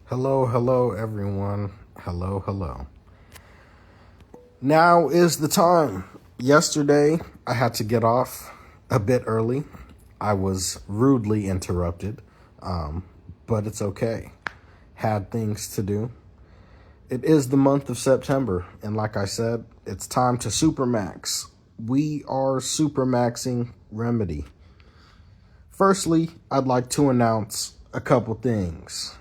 Hello, hello, everyone. Hello, hello. Now is the time. Yesterday, I had to get off a bit early. I was rudely interrupted, but it's okay. Had things to do. It is the month of September, and like I said, it's time to supermax. We are supermaxing Remedy. Firstly, I'd like to announce a couple things.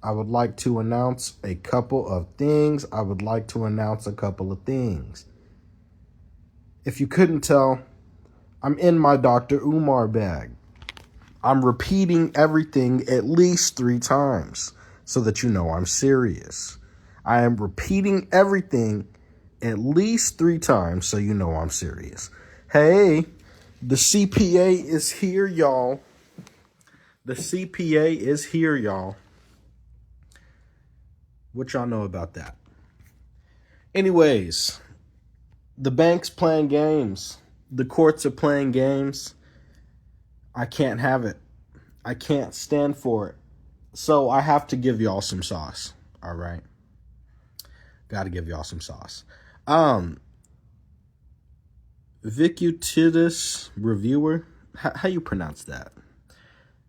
I would like to announce a couple of things. If you couldn't tell, I'm in my Dr. Umar bag. I'm repeating everything at least 3 times so that you know I'm serious. I am repeating everything at least 3 times so you know I'm serious. Hey, the CPA is here, y'all. What y'all know about that? Anyways, the bank's playing games. The courts are playing games. I can't have it. I can't stand for it. So I have to give y'all some sauce. All right. Got to give y'all some sauce. Vicutitus reviewer. How you pronounce that?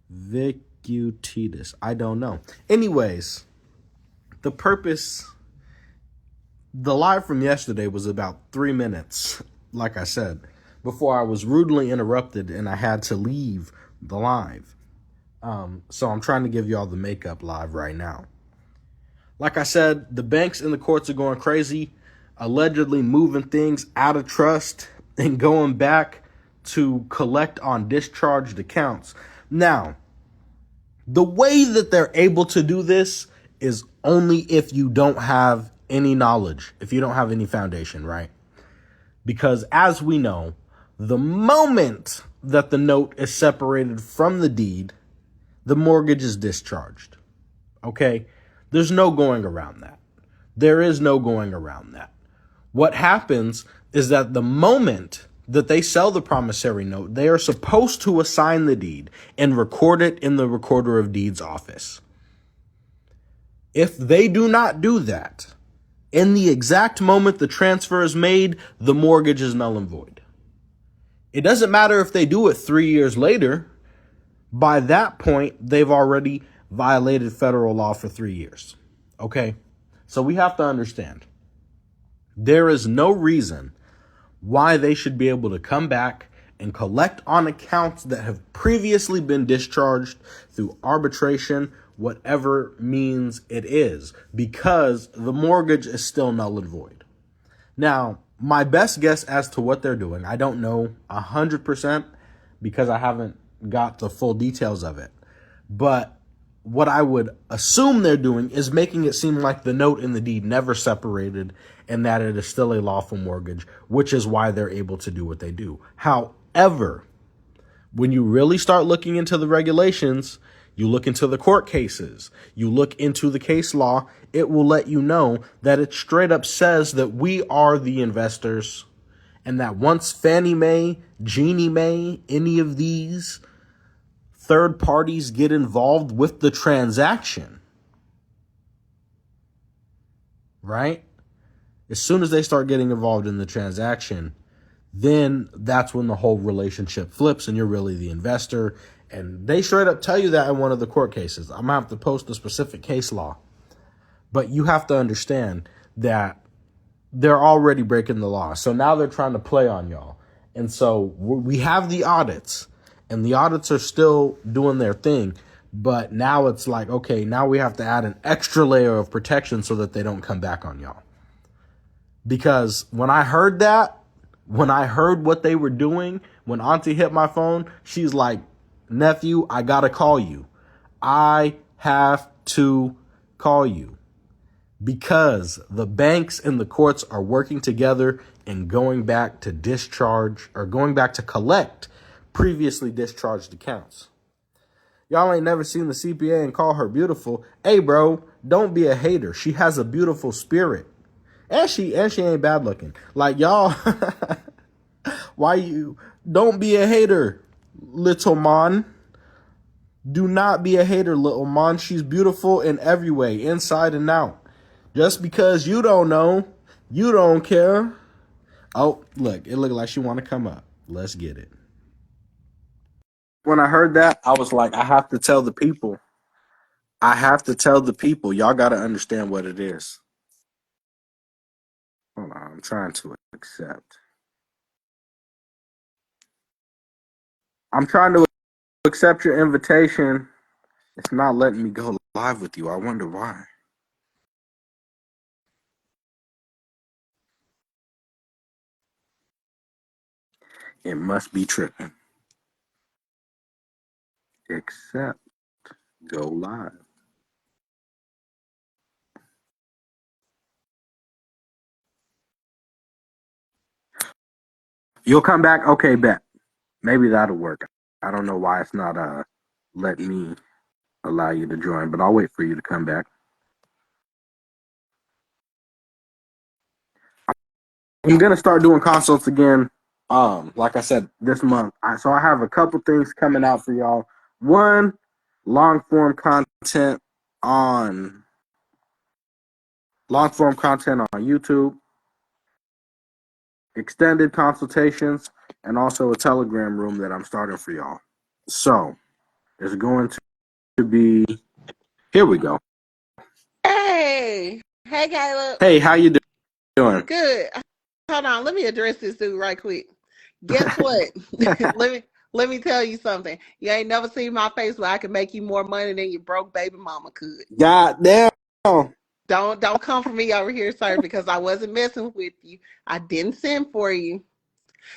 Vicutitus. I don't know. Anyways, the live from yesterday was about 3 minutes, like I said, before I was rudely interrupted and I had to leave the live. So I'm trying to give y'all the makeup live right now. Like I said, the banks and the courts are going crazy, allegedly moving things out of trust and going back to collect on discharged accounts. Now, the way that they're able to do this is only if you don't have any knowledge, if you don't have any foundation, right? Because as we know, the moment that the note is separated from the deed, the mortgage is discharged. Okay? There's no going around that. There is no going around that. What happens is that the moment that they sell the promissory note, they are supposed to assign the deed and record it in the recorder of deeds office. If they do not do that, in the exact moment the transfer is made, the mortgage is null and void. It doesn't matter if they do it 3 years later. By that point, they've already violated federal law for 3 years. Okay? So we have to understand, there is no reason why they should be able to come back and collect on accounts that have previously been discharged through arbitration, whatever means it is, because the mortgage is still null and void. Now, my best guess as to what they're doing, I don't know 100% because I haven't got the full details of it. But what I would assume they're doing is making it seem like the note and the deed never separated and that it is still a lawful mortgage, which is why they're able to do what they do. However, when you really start looking into the regulations, you look into the court cases, you look into the case law, it will let you know that it straight up says that we are the investors and that once Fannie Mae, Ginnie Mae, any of these third parties get involved with the transaction, right? As soon as they start getting involved in the transaction, then that's when the whole relationship flips and you're really the investor. And they straight up tell you that in one of the court cases. I'm going to have to post the specific case law. But you have to understand that they're already breaking the law. So now they're trying to play on y'all. And so we have the audits, and the audits are still doing their thing. But now it's like, okay, now we have to add an extra layer of protection so that they don't come back on y'all. Because when I heard what they were doing, when Auntie hit my phone, she's like, nephew, I got to call you. I have to call you. Because the banks and the courts are working together and going back to discharge or going back to collect previously discharged accounts. Y'all ain't never seen the CPA and call her beautiful. Hey, bro, don't be a hater. She has a beautiful spirit. And she ain't bad looking. Like, y'all, don't be a hater, little man. Do not be a hater, little Mon. She's beautiful in every way, inside and out. Just because you don't know, you don't care. Oh, look, it looked like she want to come up. Let's get it. When I heard that, I was like, I have to tell the people. I have to tell the people. Y'all got to understand what it is. Hold on, I'm trying to accept. I'm trying to accept your invitation. It's not letting me go live with you. I wonder why. It must be tripping. Accept. Go live. You'll come back? Okay, bet. Maybe that'll work. I don't know why it's not letting me allow you to join, but I'll wait for you to come back. I'm gonna start doing consults again. Like I said, this month. So I have a couple things coming out for y'all. One, long form content on YouTube, extended consultations, and also a Telegram room that I'm starting for y'all. So there's going to be. Here we go. Hey, Caleb. Hey, how you doing? Good. Hold on, let me address this dude right quick. Guess what? let me tell you something. You ain't never seen my face where I can make you more money than your broke baby mama could. God damn. Don't come for me over here, sir, because I wasn't messing with you. I didn't send for you.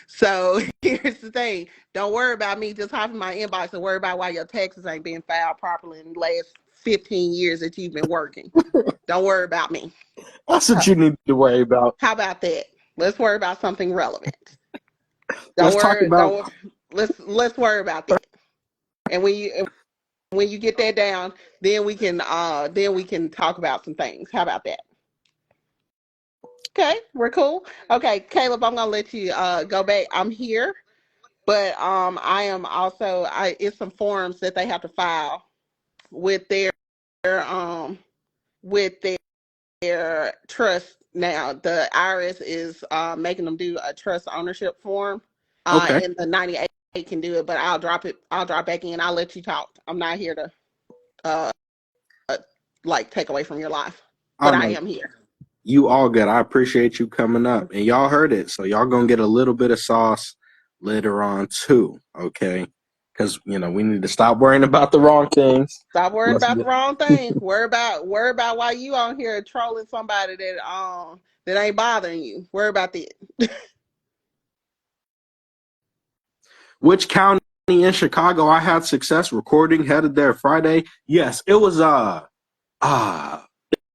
So here's the thing. Don't worry about me just hopping my inbox and worry about why your taxes ain't being filed properly in the last 15 years that you've been working. Don't worry about me. That's what you need to worry about. How about that? Let's worry about something relevant. Let's talk about. Let's worry about that. And when you get that down, then we can talk about some things. How about that? Okay, we're cool. Okay, Caleb, I'm gonna let you go back. I'm here, but I am also it's some forms that they have to file with their um with their trust now. The IRS is making them do a trust ownership form. Okay. And the 98 can do it, but I'll drop back in. I'll let you talk. I'm not here to take away from your life, but I am here. You all good. I appreciate you coming up, and y'all heard it, so y'all gonna get a little bit of sauce later on too. Okay, because we need to stop worrying about the wrong things. Stop worrying about the wrong thing. Worry about why you on here trolling somebody that ain't bothering you. Worry about that. Which county in Chicago I had success recording? Headed there Friday. Yes, it was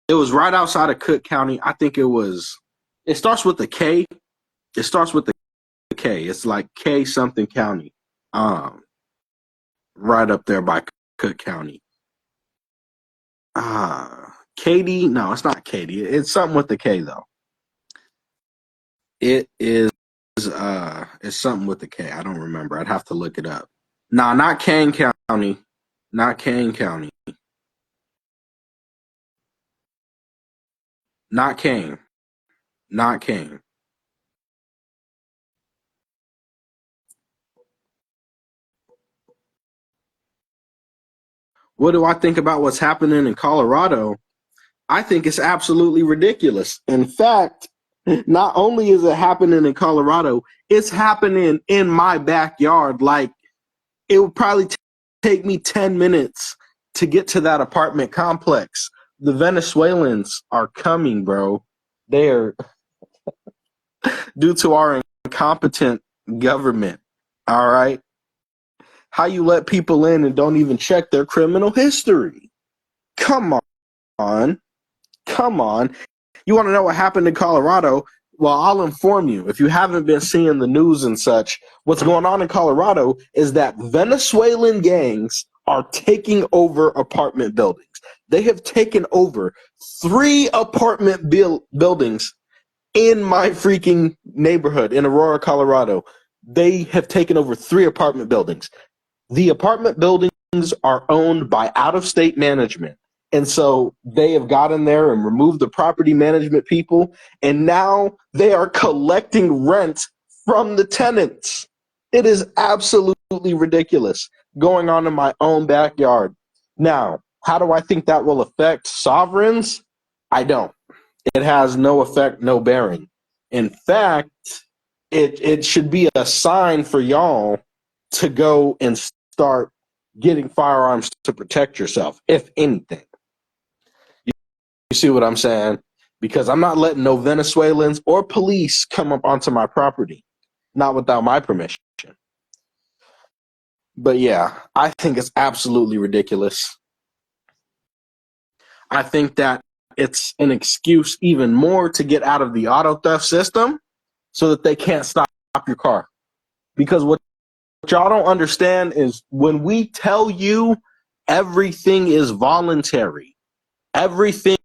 it was right outside of Cook County. I think it was. It starts with the K. It starts with the K. It's like K something county. Right up there by Cook County. Katy? No, it's not Katy. It's something with the K though. It is it's something with the K. I don't remember. I'd have to look it up. Nah, not Kane County. Not Kane County. Not Kane. Not Kane. What do I think about what's happening in Colorado? I think it's absolutely ridiculous. In fact, not only is it happening in Colorado, it's happening in my backyard. Like, it would probably take me 10 minutes to get to that apartment complex. The Venezuelans are coming, bro. They are due to our incompetent government. All right. How you let people in and don't even check their criminal history? Come on. Come on. You want to know what happened in Colorado? Well, I'll inform you. If you haven't been seeing the news and such, what's going on in Colorado is that Venezuelan gangs are taking over apartment buildings. They have taken over 3 apartment buildings in my freaking neighborhood in Aurora, Colorado. They have taken over 3 apartment buildings. The apartment buildings are owned by out-of-state management. And so they have gotten there and removed the property management people, and now they are collecting rent from the tenants. It is absolutely ridiculous going on in my own backyard. Now, how do I think that will affect sovereigns? I don't. It has no effect, no bearing. In fact, it should be a sign for y'all to go and start getting firearms to protect yourself, if anything. You see what I'm saying? Because I'm not letting no Venezuelans or police come up onto my property, not without my permission. But yeah, I think it's absolutely ridiculous. I think that it's an excuse even more to get out of the auto theft system so that they can't stop your car. Because what y'all don't understand is when we tell you everything is voluntary, everything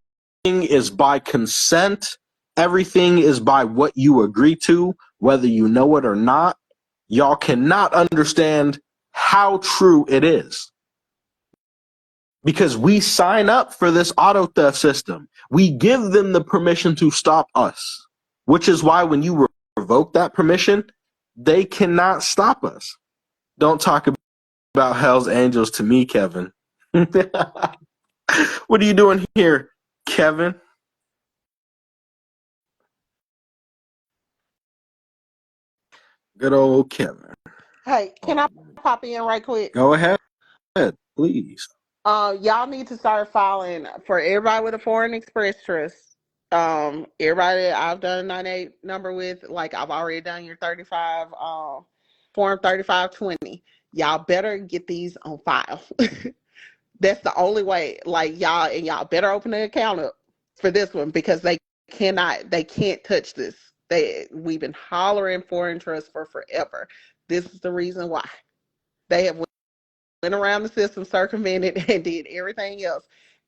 is by consent, everything is by what you agree to, whether you know it or not, y'all cannot understand how true it is. Because we sign up for this auto theft system. We give them the permission to stop us, which is why when you revoke that permission, they cannot stop us. Don't talk about Hell's Angels to me, Kevin. What are you doing here, Kevin? Good old Kevin. Hey, can I pop in right quick? Go ahead, please. Y'all need to start filing for everybody with a foreign express trust. Everybody that I've done a 98 number with, like I've already done your 35, form 3520. Y'all better get these on file. That's the only way. Like y'all better open an account up for this one because they can't touch this. We've been hollering foreign trust for forever. This is the reason why they have went around the system, circumvented, and did everything else.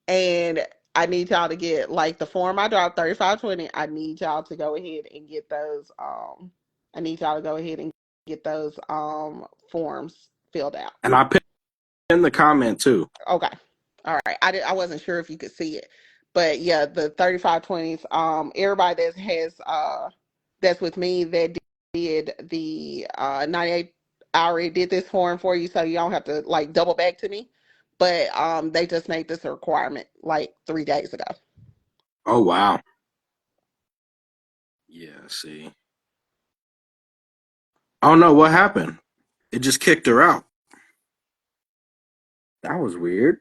And I need y'all to get like the form I dropped 3520. I need y'all to go ahead and get those. I need y'all to go ahead and get those forms filled out. And I put in the comment too. Okay. All right. I wasn't sure if you could see it. But yeah, the 3520s, everybody that has that's with me that did the 98, I already did this form for you so you don't have to like double back to me. But they just made this a requirement like 3 days ago. Oh wow. Yeah, see. Oh no, what happened? It just kicked her out. That was weird.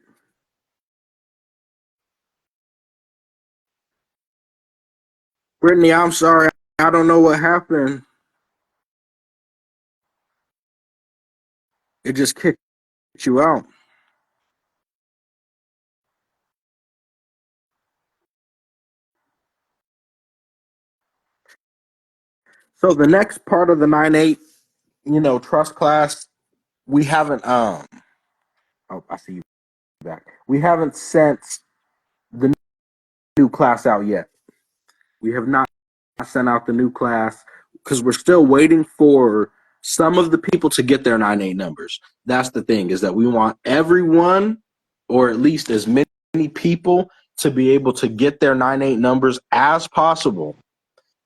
Brittany, I'm sorry. I don't know what happened. It just kicked you out. So the next part of the 9-8, trust class, we haven't oh, I see you back. We haven't sent the new class out yet. We have not sent out the new class because we're still waiting for some of the people to get their 9-8 numbers. That's the thing, is that we want everyone, or at least as many people, to be able to get their 9-8 numbers as possible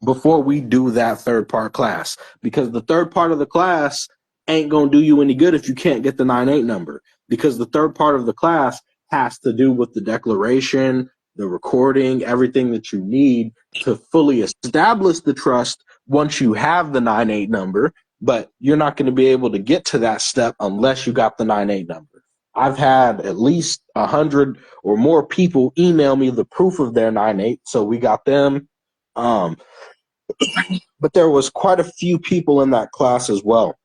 before we do that third part class. Because the third part of the class ain't going to do you any good if you can't get the 9-8 number. Because the third part of the class has to do with the declaration, the recording, everything that you need to fully establish the trust once you have the 9-8 number. But you're not going to be able to get to that step unless you got the 9-8 number. I've had at least 100 or more people email me the proof of their 9-8, so we got them. But there was quite a few people in that class as well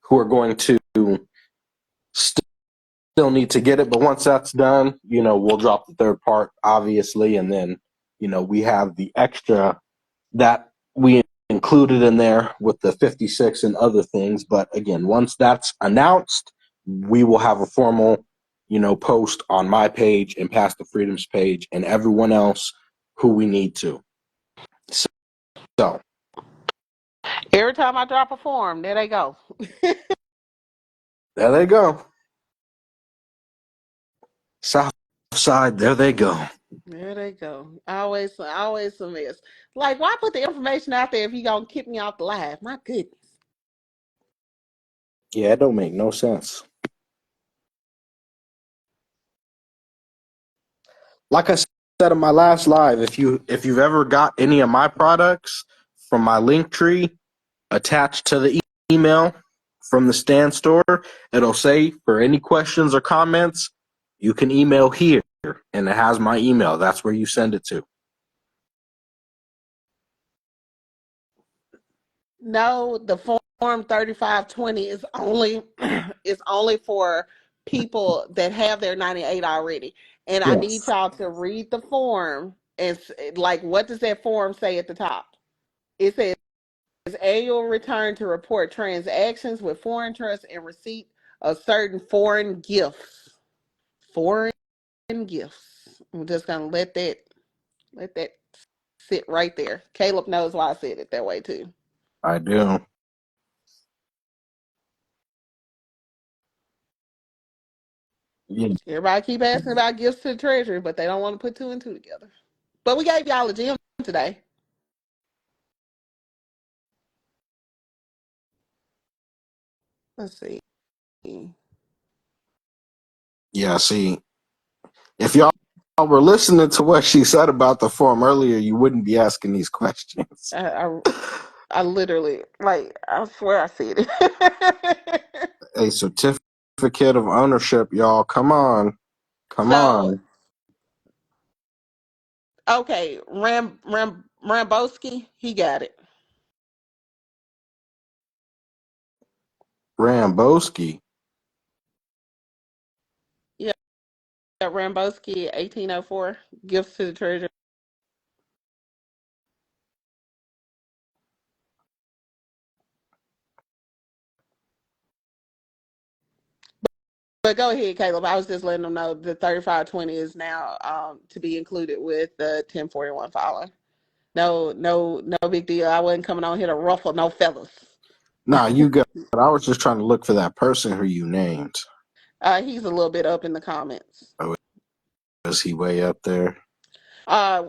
who are going to still need to get it. But once that's done, we'll drop the third part, obviously, and then, we have the extra that we included in there with the 56 and other things. But again, once that's announced, we will have a formal, post on my page and Path to Freedom's page and everyone else who we need to. So Every time I drop a form, there they go. there they go. South Side, there they go. There they go. Always a mess. Like, why put the information out there if you gonna kick me off the live? My goodness. Yeah, it don't make no sense. Like I said in my last live, if you've ever got any of my products from my link tree attached to the email from the Stand store, it'll say for any questions or comments, you can email here, and it has my email. That's where you send it to. No, the form 3520 is only is only for people that have their 98 already. And I need Yes, y'all to read the form and like, what does that form say at the top? It says annual return to report transactions with foreign trust and receipt of certain foreign gifts. Foreign gifts. I'm just gonna let that sit right there. Caleb knows why I said it that way too. I do. Yeah. Everybody keep asking about gifts to the treasury, but they don't want to put two and two together. But we gave y'all a gem today. Let's see. Yeah, see, if y'all were listening to what she said about the form earlier, you wouldn't be asking these questions. I literally, like, I swear I said it. A certificate of ownership, y'all. Come on. Come So, on. okay, Rambowski, he got it. Ramboski. Yeah, Rambowski, 1804, gifts to the treasury. But go ahead, Caleb. I was just letting them know the 3520 is now to be included with the 1041 filing. No big deal. I wasn't coming on here to ruffle no feathers. Nah, you got it. I was just trying to look for that person who you named. He's a little bit up in the comments. Oh, is he way up there? Uh,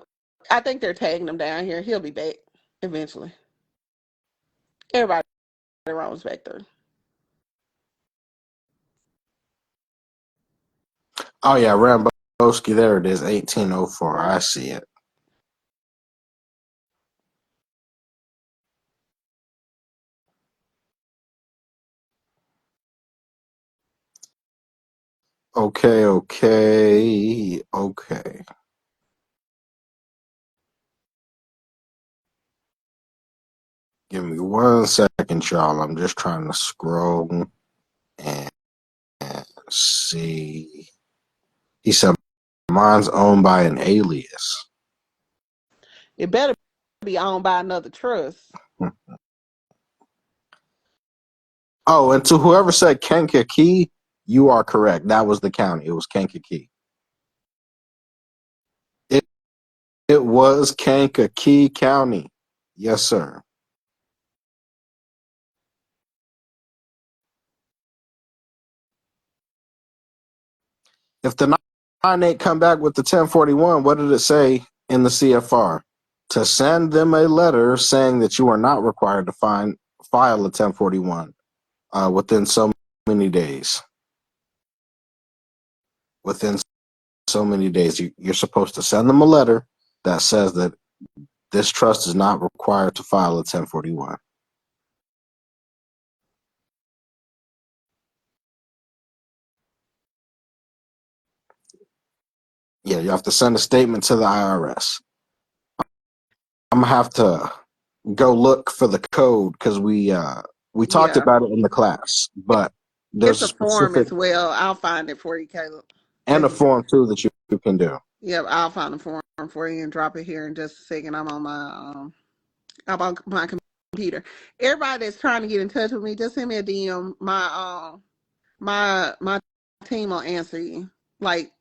I think they're tagging him down here. He'll be back eventually. Everybody roams back there. Oh, yeah, Ramboski. There it is, 1804. I see it. Okay. Give me 1 second, y'all. I'm just trying to scroll and see. He said, mine's owned by an alias. It better be owned by another trust. Oh, and to whoever said Kankakee, you are correct. That was the county. It was Kankakee. It, it was Kankakee County. Yes, sir. If the 9-8 come back with the 1041, what did it say in the CFR? To send them a letter saying that you are not required to file a 1041 within so many days. Within so many days, you're supposed to send them a letter that says that this trust is not required to file a 1041. Yeah, you have to send a statement to the IRS. I'm gonna have to go look for the code because we talked Yeah. about it in the class, but It's there's a a form specific as well. I'll find it for you, Caleb. and a form too that you can do. Yeah, I'll find the form for you and drop it here in just a second. I'm on my computer. Everybody that's trying to get in touch with me, just send me a DM. My team will answer you. Like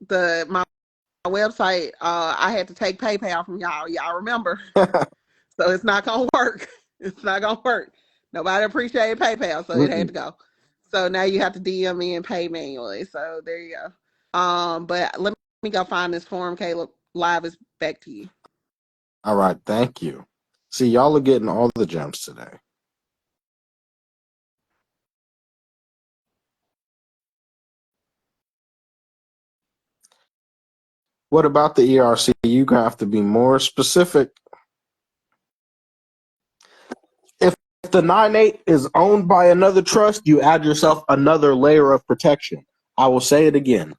my website, I had to take PayPal from y'all. Y'all remember? So it's not gonna work. It's not gonna work. Nobody appreciated PayPal, so it had to go. So now you have to DM me and pay manually. So there you go. But let me go find this form, Caleb. Live is back to you. All right, thank you. See, y'all are getting all the gems today. What about the ERC? You have to be more specific. If the 9/8 is owned by another trust, you add yourself another layer of protection. I will say it again.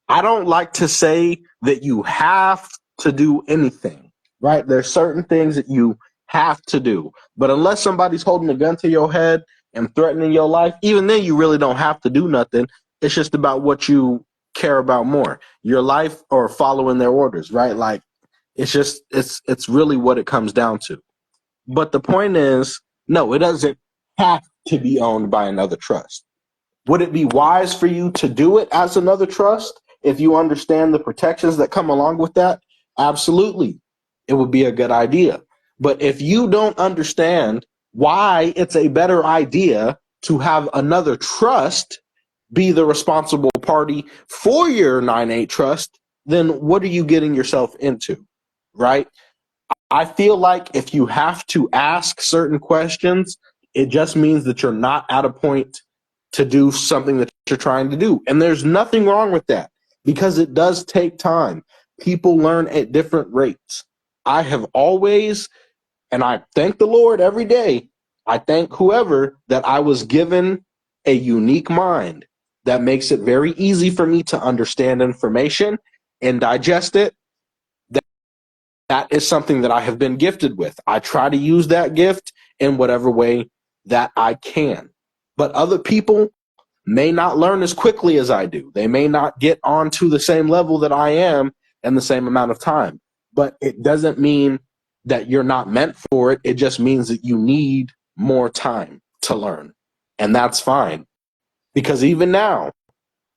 I don't like to say that you have to do anything, right? There's certain things that you have to do. But unless somebody's holding a gun to your head and threatening your life, even then you really don't have to do nothing. It's just about what you care about more, your life or following their orders, right? Like it's really what it comes down to. But the point is, no, it doesn't have to be owned by another trust. Would it be wise for you to do it as another trust if you understand the protections that come along with that? Absolutely. It would be a good idea. But if you don't understand why it's a better idea to have another trust be the responsible party for your 9/8 trust, then what are you getting yourself into, right? I feel like if you have to ask certain questions, it just means that you're not at a point to do something that you're trying to do. And there's nothing wrong with that because it does take time. People learn at different rates. I have always, and I thank the Lord every day, I thank whoever that I was given a unique mind that makes it very easy for me to understand information and digest it. That is something that I have been gifted with. I try to use that gift in whatever way that I can. But other people may not learn as quickly as I do. They may not get onto the same level that I am in the same amount of time. But it doesn't mean that you're not meant for it. It just means that you need more time to learn. And that's fine. Because even now,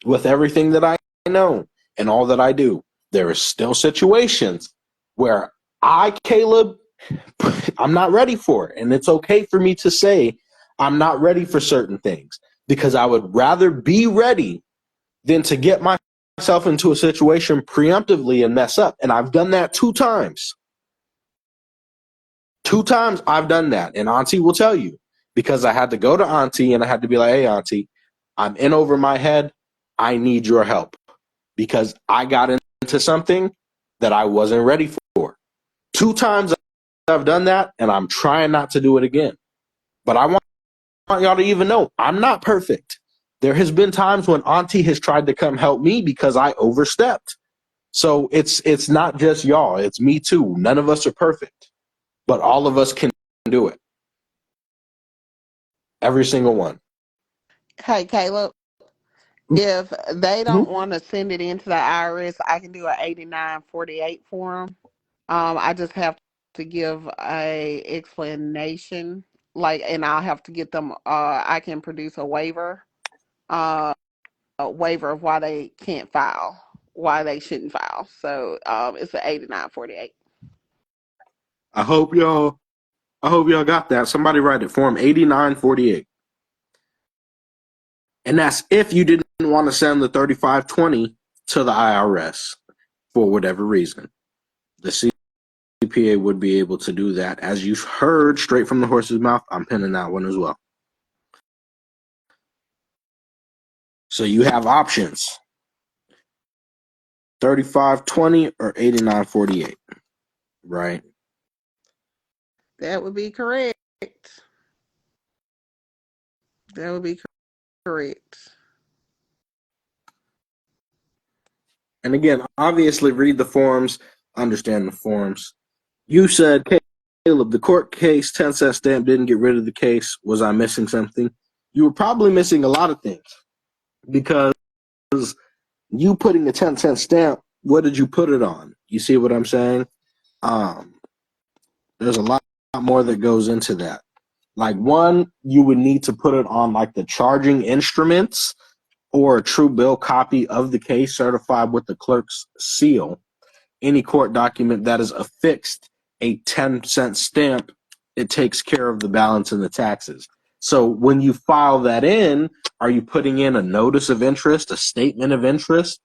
with everything that I know and all that I do, there is still situations where Caleb, I'm not ready for it. And it's okay for me to say I'm not ready for certain things because I would rather be ready than to get myself into a situation preemptively and mess up. And I've done that 2 times. 2 times I've done that. And Auntie will tell you because I had to go to Auntie and I had to be like, hey, Auntie, I'm in over my head. I need your help because I got into something that I wasn't ready for. 2 times I've done that, and I'm trying not to do it again. But I want y'all to even know I'm not perfect. There has been times when Auntie has tried to come help me because I overstepped. So it's not just y'all, it's me too. None of us are perfect, but all of us can do it. Every single one. Hey, Caleb, if they don't want to send it into the IRS, I can do an 8948 form. I just have to give a explanation, like, and I'll have to get them. I can produce a waiver of why they can't file, why they shouldn't file. So it's an 8948. I hope y'all got that. Somebody write it, form 8948. And that's if you didn't want to send the 3520 to the IRS for whatever reason. The CPA would be able to do that. As you've heard straight from the horse's mouth, I'm pinning that one as well. So you have options. 3520 or 8948, right? That would be correct. That would be correct. And again, obviously read the forms, understand the forms. You said, Caleb, the court case 10-cent stamp didn't get rid of the case. Was I missing something? You were probably missing a lot of things because you putting a 10-cent stamp, what did you put it on? You see what I'm saying? There's a lot more that goes into that. Like, one, you would need to put it on like the charging instruments or a true bill copy of the case certified with the clerk's seal. Any court document that is affixed a 10-cent stamp, it takes care of the balance and the taxes. So when you file that in, are you putting in a notice of interest, a statement of interest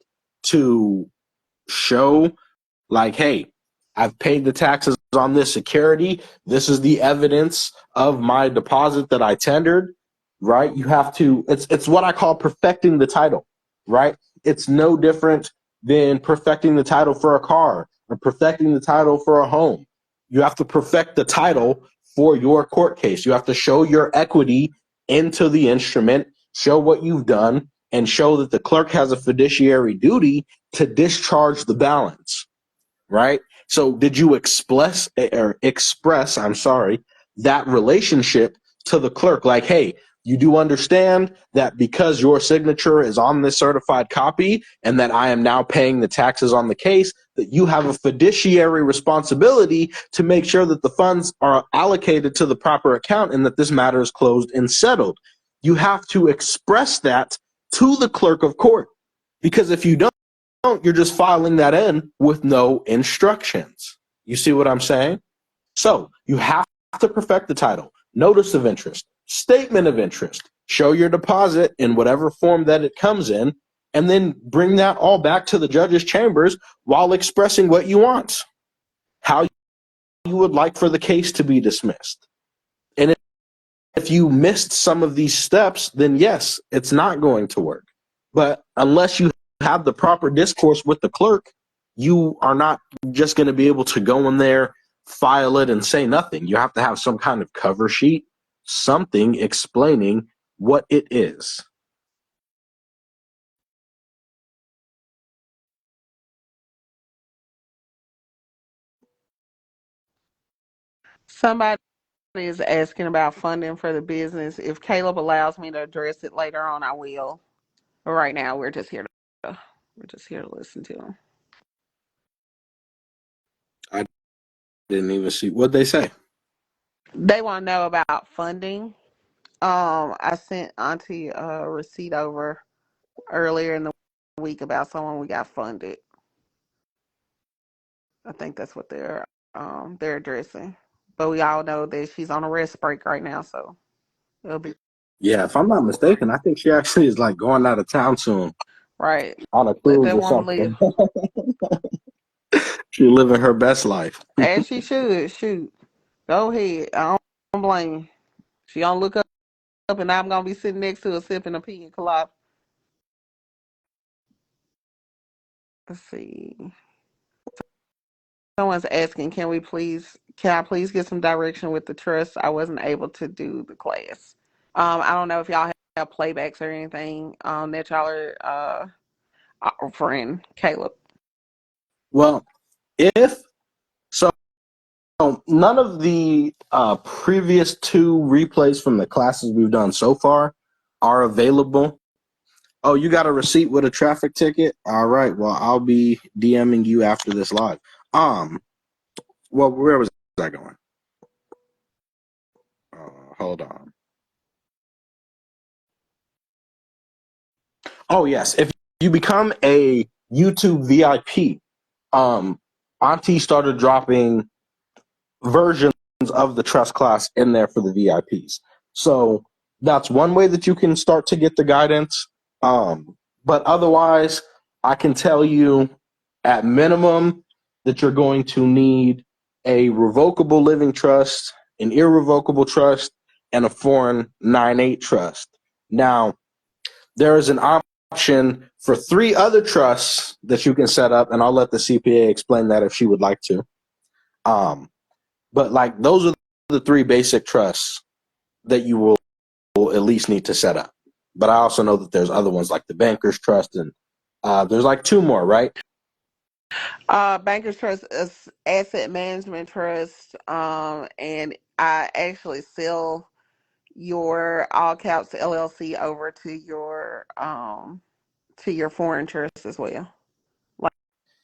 to show, like, hey, I've paid the taxes on this security. This is the evidence of my deposit that I tendered, right? You have to, it's what I call perfecting the title, right? It's no different than perfecting the title for a car or perfecting the title for a home. You have to perfect the title for your court case. You have to show your equity into the instrument, show what you've done, and show that the clerk has a fiduciary duty to discharge the balance, right? So did you express that relationship to the clerk? Like, hey, you do understand that because your signature is on this certified copy and that I am now paying the taxes on the case, that you have a fiduciary responsibility to make sure that the funds are allocated to the proper account and that this matter is closed and settled. You have to express that to the clerk of court, because if you don't, you're just filing that in with no instructions. You see what I'm saying? So you have to perfect the title, notice of interest, statement of interest, show your deposit in whatever form that it comes in, and then bring that all back to the judge's chambers while expressing what you want, how you would like for the case to be dismissed. And if you missed some of these steps, then yes, it's not going to work. But unless you have the proper discourse with the clerk, you are not just going to be able to go in there, file it, and say nothing. You have to have some kind of cover sheet, something explaining what it is. Somebody is asking about funding for the business. If Caleb allows me to address it later on, I will. But right now, we're just here to listen to him. I didn't even see what they say. They want to know about funding. I sent Auntie a receipt over earlier in the week about someone we got funded. I think that's what they're addressing. But we all know that she's on a rest break right now, so it'll be Yeah, if I'm not mistaken, I think she actually is like going out of town soon right. on a Let cruise that or woman live. something. She's living her best life. As she should. Shoot. Go ahead. I don't blame you. She don't look up and I'm gonna be sitting next to her sipping a pina colada. Let's see. Someone's asking, can I please get some direction with the trust? I wasn't able to do the class. I don't know if y'all have playbacks or anything that y'all are offering, Caleb. Well, if so, none of the previous two replays from the classes we've done so far are available. Oh, you got a receipt with a traffic ticket? All right. Well, I'll be DMing you after this live. Well, where was that going? Hold on. Oh, yes. If you become a YouTube VIP, Auntie started dropping versions of the trust class in there for the VIPs. So that's one way that you can start to get the guidance. But otherwise, I can tell you at minimum that you're going to need a revocable living trust, an irrevocable trust, and a foreign 9(8) trust. Now, there is an option for 3 other trusts that you can set up, and I'll let the CPA explain that if she would like to. But like those are the 3 basic trusts that you will at least need to set up. But I also know that there's other ones like the Bankers Trust, and there's like 2 more, right? Bankers Trust is asset management trust, and I actually sell your all caps LLC over to your foreign trust as well.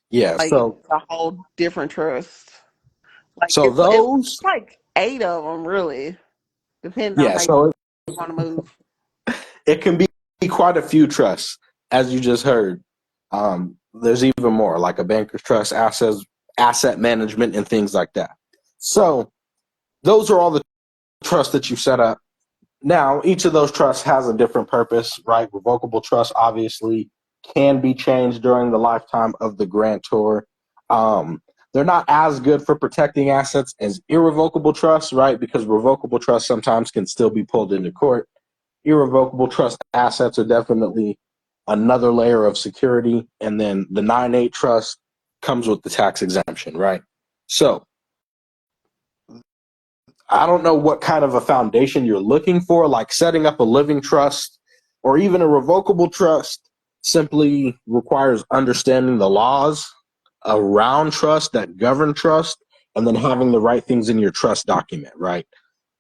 Yeah. Like So it's a whole different trust. Like it's those, like 8 of them really, depending on yeah. how you So want to move. it can be quite a few trusts, as you just heard. There's even more, like a Bankers Trust, asset management, and things like that. So those are all the trusts that you set up. Now, each of those trusts has a different purpose, right? Revocable trust, obviously, can be changed during the lifetime of the grantor. They're not as good for protecting assets as irrevocable trusts, right? Because revocable trusts sometimes can still be pulled into court. Irrevocable trust assets are definitely another layer of security. And then the 9(8) trust comes with the tax exemption, right? So I don't know what kind of a foundation you're looking for, like setting up a living trust or even a revocable trust simply requires understanding the laws around trust that govern trust and then having the right things in your trust document, right?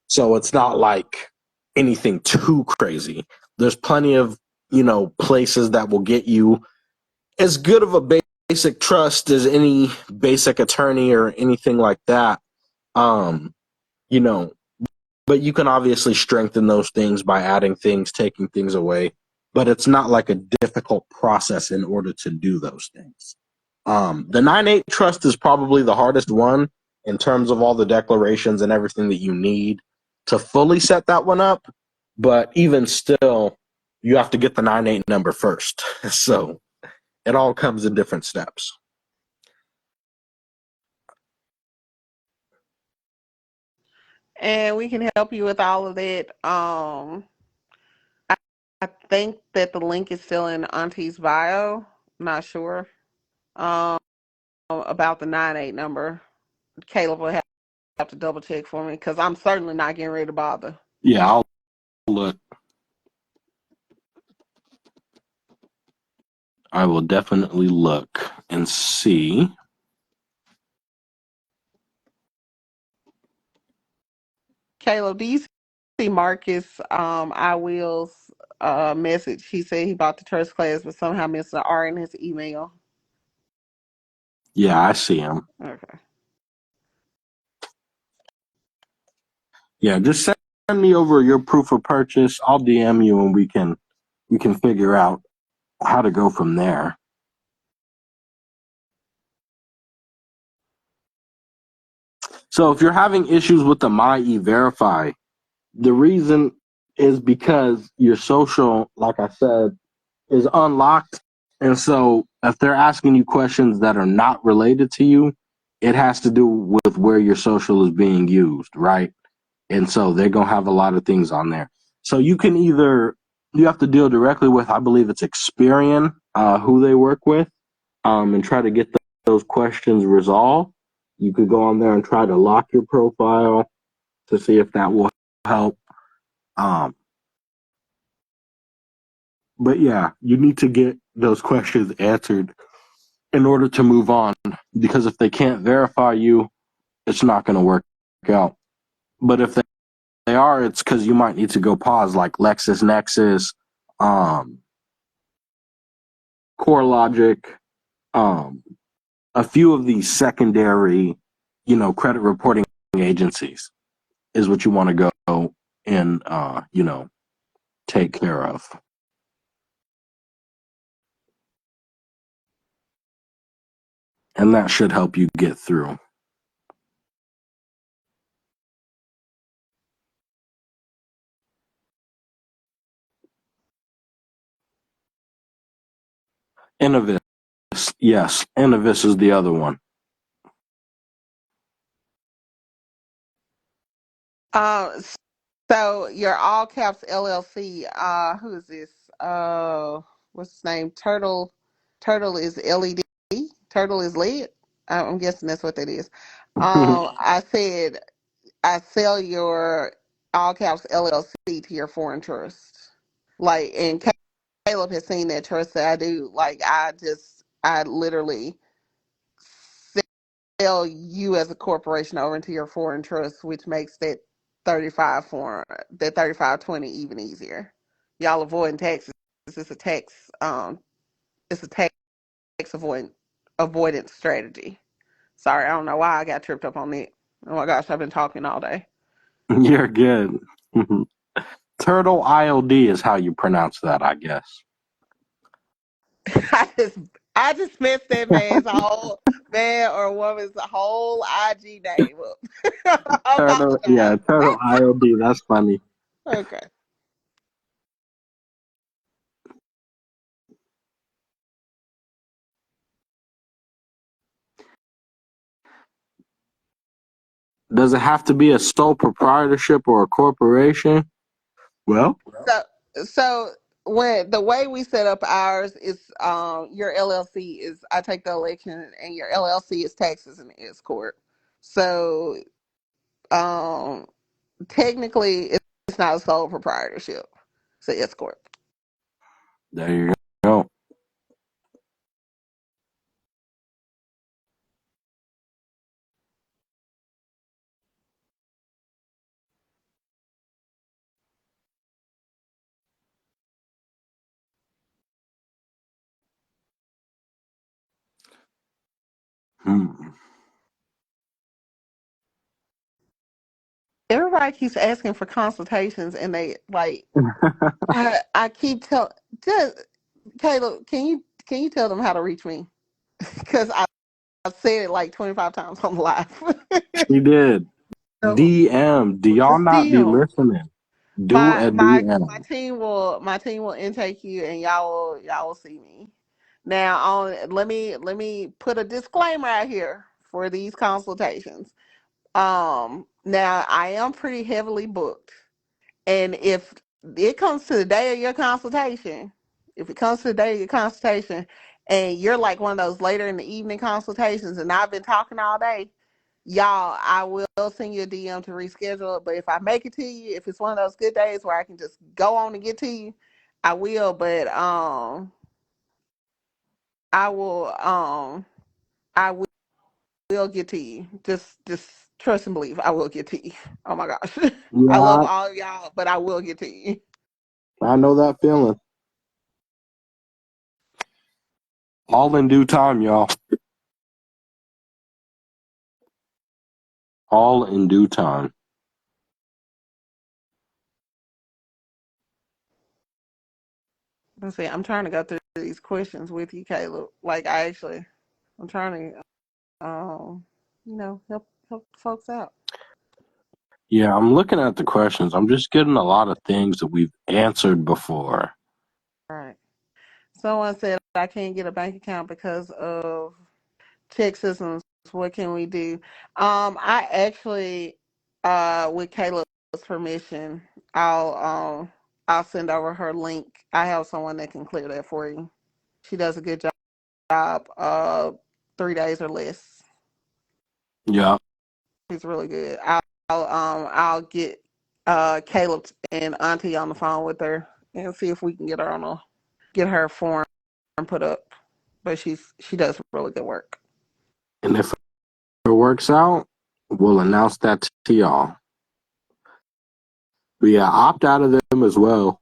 So it's not like anything too crazy. There's plenty of, places that will get you as good of a basic trust as any basic attorney or anything like that. Um, you know, but you can obviously strengthen those things by adding things, taking things away. But it's not like a difficult process in order to do those things. The 9(8) trust is probably the hardest one in terms of all the declarations and everything that you need to fully set that one up. But even still, you have to get the 9(8) number first. So it all comes in different steps. And we can help you with all of that. I think that the link is still in Auntie's bio. I'm not sure. Um, about the 9(8) number. Caleb will have to double check for me because I'm certainly not getting ready to bother. Yeah, I'll look. I will definitely look and see. Caleb, do you see Marcus I will's message? He said he bought the church class, but somehow missed an R in his email. Yeah, I see him. Okay. Yeah, just send me over your proof of purchase. I'll DM you and we can figure out how to go from there. So if you're having issues with the MyEVerify, the reason is because your social, like I said, is unlocked. And so if they're asking you questions that are not related to you, it has to do with where your social is being used, right? And so they're going to have a lot of things on there. So you have to deal directly with, I believe it's Experian, who they work with, and try to get those questions resolved. You could go on there and try to lock your profile to see if that will help. Um, but yeah, you need to get those questions answered in order to move on, because if they can't verify you, it's not going to work out. But if they are, it's because you might need to go pause, like LexisNexis, um, CoreLogic, um, a few of these secondary, credit reporting agencies is what you want to go and, take care of. And that should help you get through. Innovis, yes, Innovis is the other one. Uh, so your all caps LLC. Who is this? What's his name? Turtle is LED. Turtle is lead. I'm guessing that's what that is. I said I sell your all caps LLC to your foreign trust. Like, and Caleb has seen that trust that I do. Like, I literally sell you as a corporation over into your foreign trust, which makes that 3520 even easier. Y'all avoiding taxes. It's a tax. It's a tax avoidance strategy. Sorry, I don't know why I got tripped up on that. Oh my gosh, I've been talking all day. You're good. Turtle ILD is how you pronounce that, I guess. I just I just messed that man's whole man or woman's whole IG name up. I Turtle, yeah, apologize. Turtle ILD. That's funny. Okay. Does it have to be a sole proprietorship or a corporation? Well, So when the way we set up ours is your LLC is I take the election and your LLC is taxes and S corp. So um technically it's not a sole proprietorship. It's an S corp. there you go. Everybody keeps asking for consultations and they like I keep telling just Caleb, can you tell them how to reach me? Because I've said it like 25 times on live. She did. So DM. Do y'all just not be DM. listening? Do My a my my DM. team will intake you and y'all will see me. Now on let me put a disclaimer out here for these consultations. Now I am pretty heavily booked. And if it comes to the day of your consultation, if it comes to the day of your consultation and you're like one of those later in the evening consultations and I've been talking all day, y'all, I will send you a DM to reschedule it. But if I make it to you, if it's one of those good days where I can just go on and get to you, I will. But I will I will get to you. Just trust and believe I will get to you. Oh my gosh. I love Yeah, all of y'all, but I will get to you. I know that feeling. All in due time, y'all. All in due time. Let's see. I'm trying to go through these questions with you, Caleb. Like I'm trying to, help folks out. Yeah, I'm looking at the questions. I'm just getting a lot of things that we've answered before. All right. Someone said I can't get a bank account because of check systems. What can we do? I actually, with Caleb's permission, I'll send over her link. I have someone that can clear that for you. She does a good job. 3 days or less. Yeah. She's really good. I'll get Caleb and Auntie on the phone with her and see if we can get her form put up. But she does really good work. And if it works out, we'll announce that to y'all. But yeah, opt out of them as well.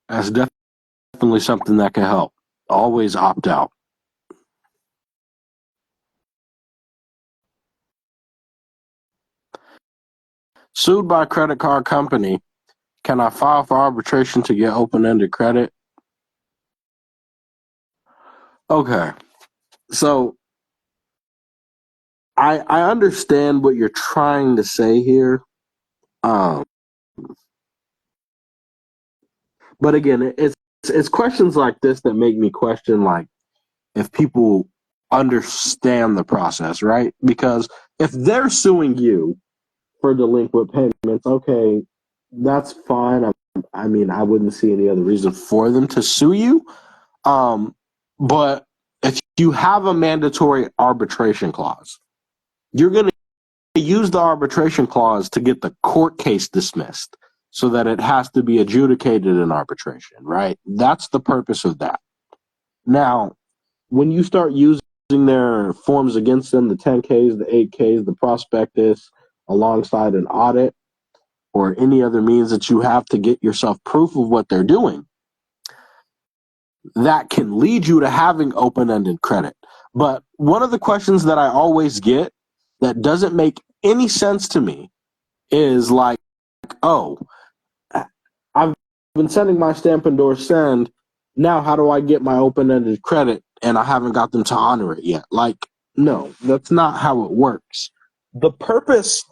That's definitely something that can help. Always opt out. Sued by credit card company. Can I file for arbitration to get open-ended credit? Okay. So I understand what you're trying to say here. Um, but again, it's questions like this that make me question like if people understand the process, right? Because if they're suing you for delinquent payments, okay, that's fine. I mean, I wouldn't see any other reason for them to sue you. But if you have a mandatory arbitration clause, you're going to use the arbitration clause to get the court case dismissed so that it has to be adjudicated in arbitration, right? That's the purpose of that. Now, when you start using their forms against them, the 10Ks, the 8Ks, the prospectus, alongside an audit or any other means that you have to get yourself proof of what they're doing, that can lead you to having open-ended credit. But one of the questions that I always get that doesn't make any sense to me is like, oh, I've been sending my stamp endorse send. Now, how do I get my open-ended credit and I haven't got them to honor it yet? Like, no, that's not how it works. The purpose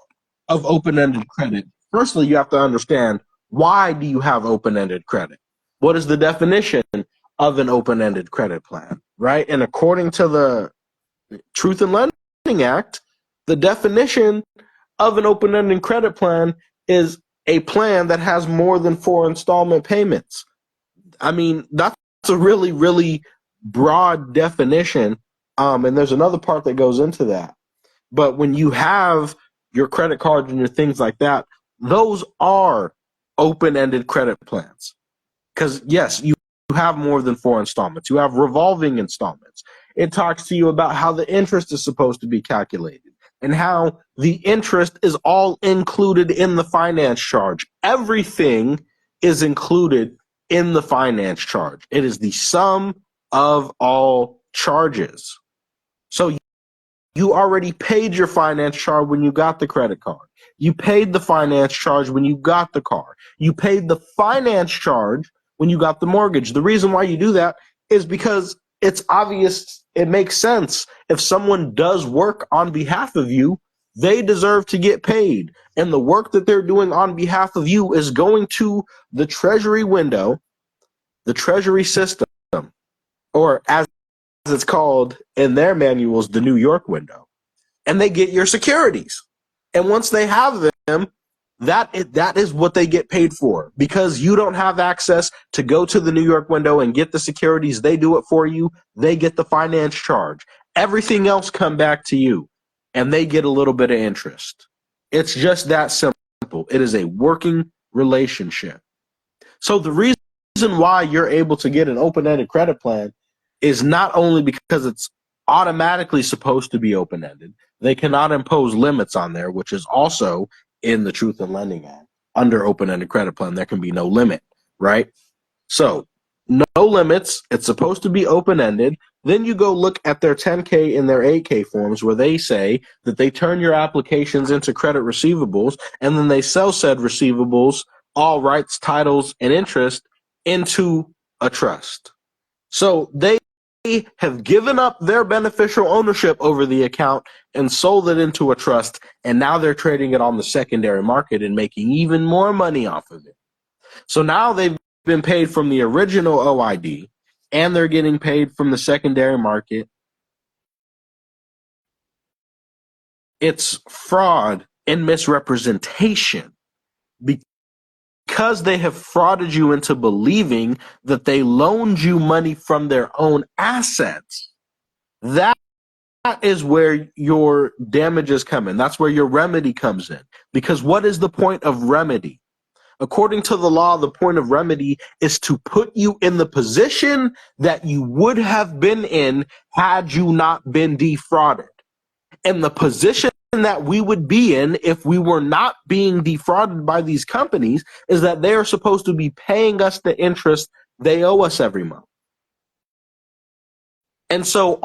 of open-ended credit, firstly, you have to understand, why do you have open-ended credit? What is the definition of an open-ended credit plan, right? And according to the Truth in Lending Act, The definition of an open-ended credit plan is a plan that has more than 4 installment payments. I mean, that's a really, really broad definition. And there's another part that goes into that. But when you have your credit cards and your things like that, those are open-ended credit plans. Because, yes, you have more than 4 installments. You have revolving installments. It talks to you about how the interest is supposed to be calculated and how the interest is all included in the finance charge. Everything is included in the finance charge. It is the sum of all charges. So you already paid your finance charge when you got the credit card. You paid the finance charge when you got the car. You paid the finance charge when you got the mortgage. The reason why you do that is because it's obvious, it makes sense. If someone does work on behalf of you, they deserve to get paid. And the work that they're doing on behalf of you is going to the Treasury window, the Treasury system, or as it's called in their manuals, the New York window. And they get your securities. And once they have them, that is what they get paid for. Because you don't have access to go to the New York window and get the securities, they do it for you. They get the finance charge. Everything else come back to you, and they get a little bit of interest. It's just that simple. It is a working relationship. So the reason why you're able to get an open-ended credit plan is not only because it's automatically supposed to be open-ended. They cannot impose limits on there, which is also in the Truth in Lending Act. Under open-ended credit plan, there can be no limit, right? So no limits. It's supposed to be open-ended. Then you go look at their 10K and their 8K forms where they say that they turn your applications into credit receivables, and then they sell said receivables, all rights, titles, and interest into a trust. So they have given up their beneficial ownership over the account and sold it into a trust, and now they're trading it on the secondary market and making even more money off of it. So now they've been paid from the original OID, and they're getting paid from the secondary market. It's fraud and misrepresentation because they have frauded you into believing that they loaned you money from their own assets. That is where your damages come in. That's where your remedy comes in. Because what is the point of remedy? According to the law, the point of remedy is to put you in the position that you would have been in had you not been defrauded. And the position that we would be in if we were not being defrauded by these companies is that they are supposed to be paying us the interest they owe us every month. And so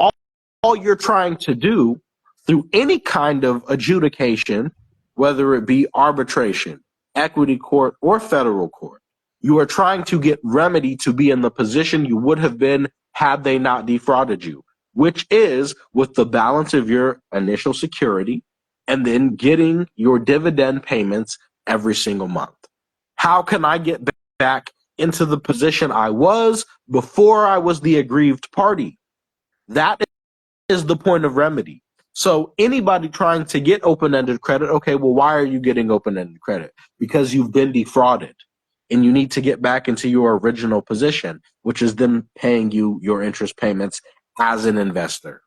all you're trying to do through any kind of adjudication, whether it be arbitration, equity court, or federal court, you are trying to get remedy to be in the position you would have been had they not defrauded you, which is with the balance of your initial security and then getting your dividend payments every single month. How can I get back into the position I was before I was the aggrieved party? That is the point of remedy. So anybody trying to get open-ended credit, okay, well, why are you getting open-ended credit? Because you've been defrauded and you need to get back into your original position, which is them paying you your interest payments as an investor.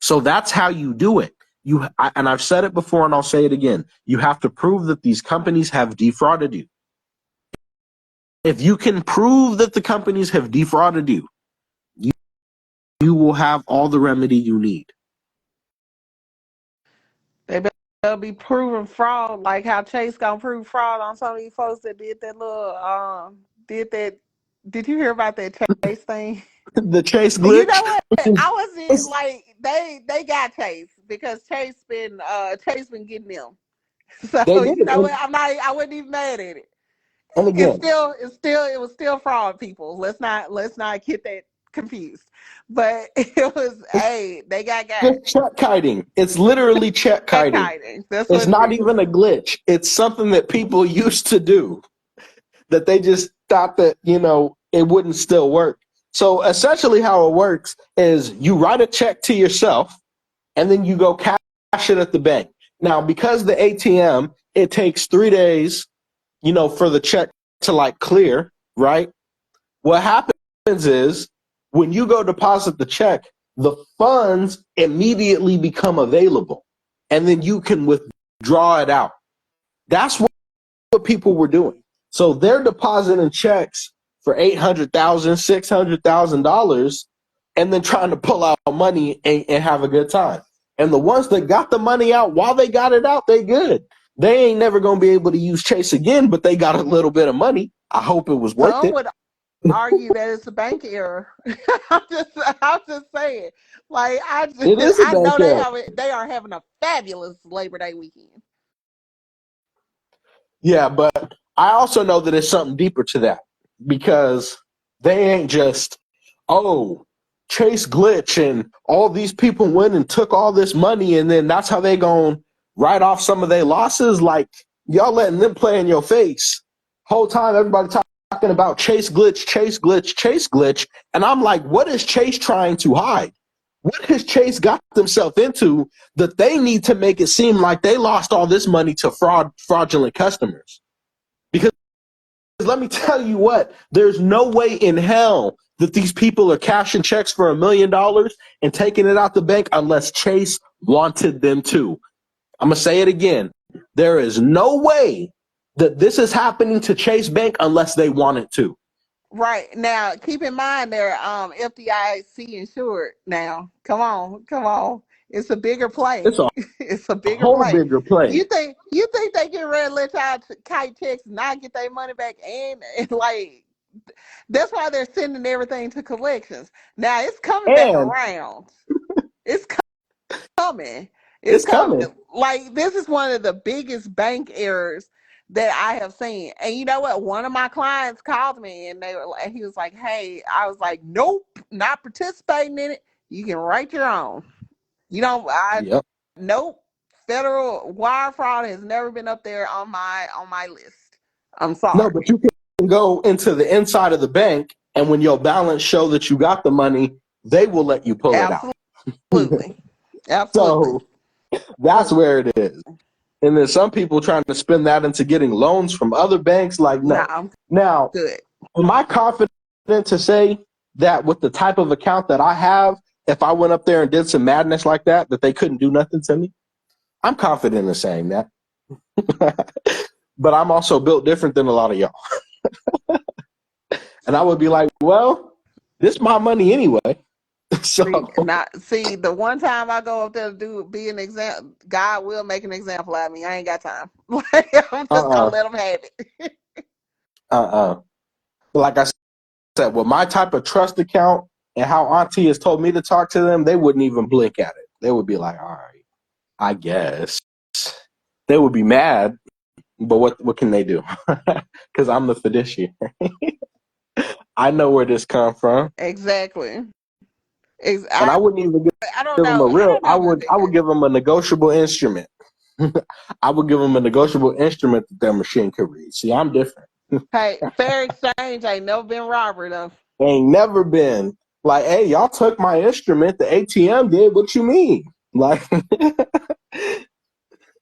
So that's how you do it. And I've said it before and I'll say it again. You have to prove that these companies have defrauded you. If you can prove that the companies have defrauded you, you will have all the remedy you need. They better be proving fraud, like how Chase gonna prove fraud on some of these folks that did that little did that. Did you hear about that Chase thing? The Chase You glitch. know what? I wasn't like they got Chase because Chase been getting them. So They did. you know what? I wasn't even mad at it. And again, It was still fraud, people. Let's not get that confused. But it was they got it's check kiting. It's literally check that kiting. kiting. That's It's what it not is. even a glitch. It's something that people used to do that they just thought that, it wouldn't still work. So essentially how it works is you write a check to yourself and then you go cash it at the bank. Now, because the ATM, it takes 3 days, for the check to like clear, right? What happens is when you go deposit the check, the funds immediately become available, and then you can withdraw it out. That's what people were doing. So they're depositing checks for $800,000, $600,000, and then trying to pull out money and have a good time. And the ones that got the money out while they got it out, they good. They ain't never gonna be able to use Chase again, but they got a little bit of money. I hope it was worth Some it. would argue that it's a bank error. I'm just saying. Like It is a I know bank error. they are having a fabulous Labor Day weekend. Yeah, but I also know that it's something deeper to that, because they ain't just, oh, Chase glitch and all these people went and took all this money and then that's how they gonna write off some of their losses. Like, y'all letting them play in your face. Whole time everybody talking about Chase glitch, Chase glitch, Chase glitch. And I'm like, what is Chase trying to hide? What has Chase got themselves into that they need to make it seem like they lost all this money to fraudulent customers? Because let me tell you what, there's no way in hell that these people are cashing checks for $1 million and taking it out the bank unless Chase wanted them to. I'm going to say it again. There is no way that this is happening to Chase Bank unless they want it to. Right. Now, keep in mind they're FDIC insured now. Come on. It's a bigger play. It's a It's a bigger whole play. bigger play. You think they get ready to let y'all kite checks, not get their money back, and like that's why they're sending everything to collections. Now it's coming back And around. It's coming. It's it's coming. coming. Like, this is one of the biggest bank errors that I have seen. And you know what? One of my clients called me and he was like, "Hey," I was like, "Nope, not participating in it. You can write your own." Yep. Nope. Federal wire fraud has never been up there on my list. I'm No, sorry. but you can go into the inside of the bank, and when your balance show that you got the money, they will let you pull it out. Absolutely. Absolutely. So that's where it is. And then some people trying to spin that into getting loans from other banks. Like, Nah, no. I'm Now, good. am I confident to say that with the type of account that I have, if I went up there and did some madness like that they couldn't do nothing to me? I'm confident in saying that. But I'm also built different than a lot of y'all. And I would be like, well, this is my money anyway. So See, the one time I go up there to be an example, God will make an example out of me. I ain't got time. Like, I'm just gonna uh-uh. let him have it. Like I said, with my type of trust account and how Auntie has told me to talk to them, they wouldn't even blink at it. They would be like, all right, I guess. They would be mad, but what can they do? Because I'm the fiduciary. I know where this come from. Exactly. And I wouldn't even give I don't them a know. I real, don't know about I would that. give them a negotiable instrument. I would give them a negotiable instrument that their machine could read. See, I'm different. Hey, fair exchange ain't never been robbery though. Ain't never been like, hey, y'all took my instrument. The ATM did. What you mean? Like,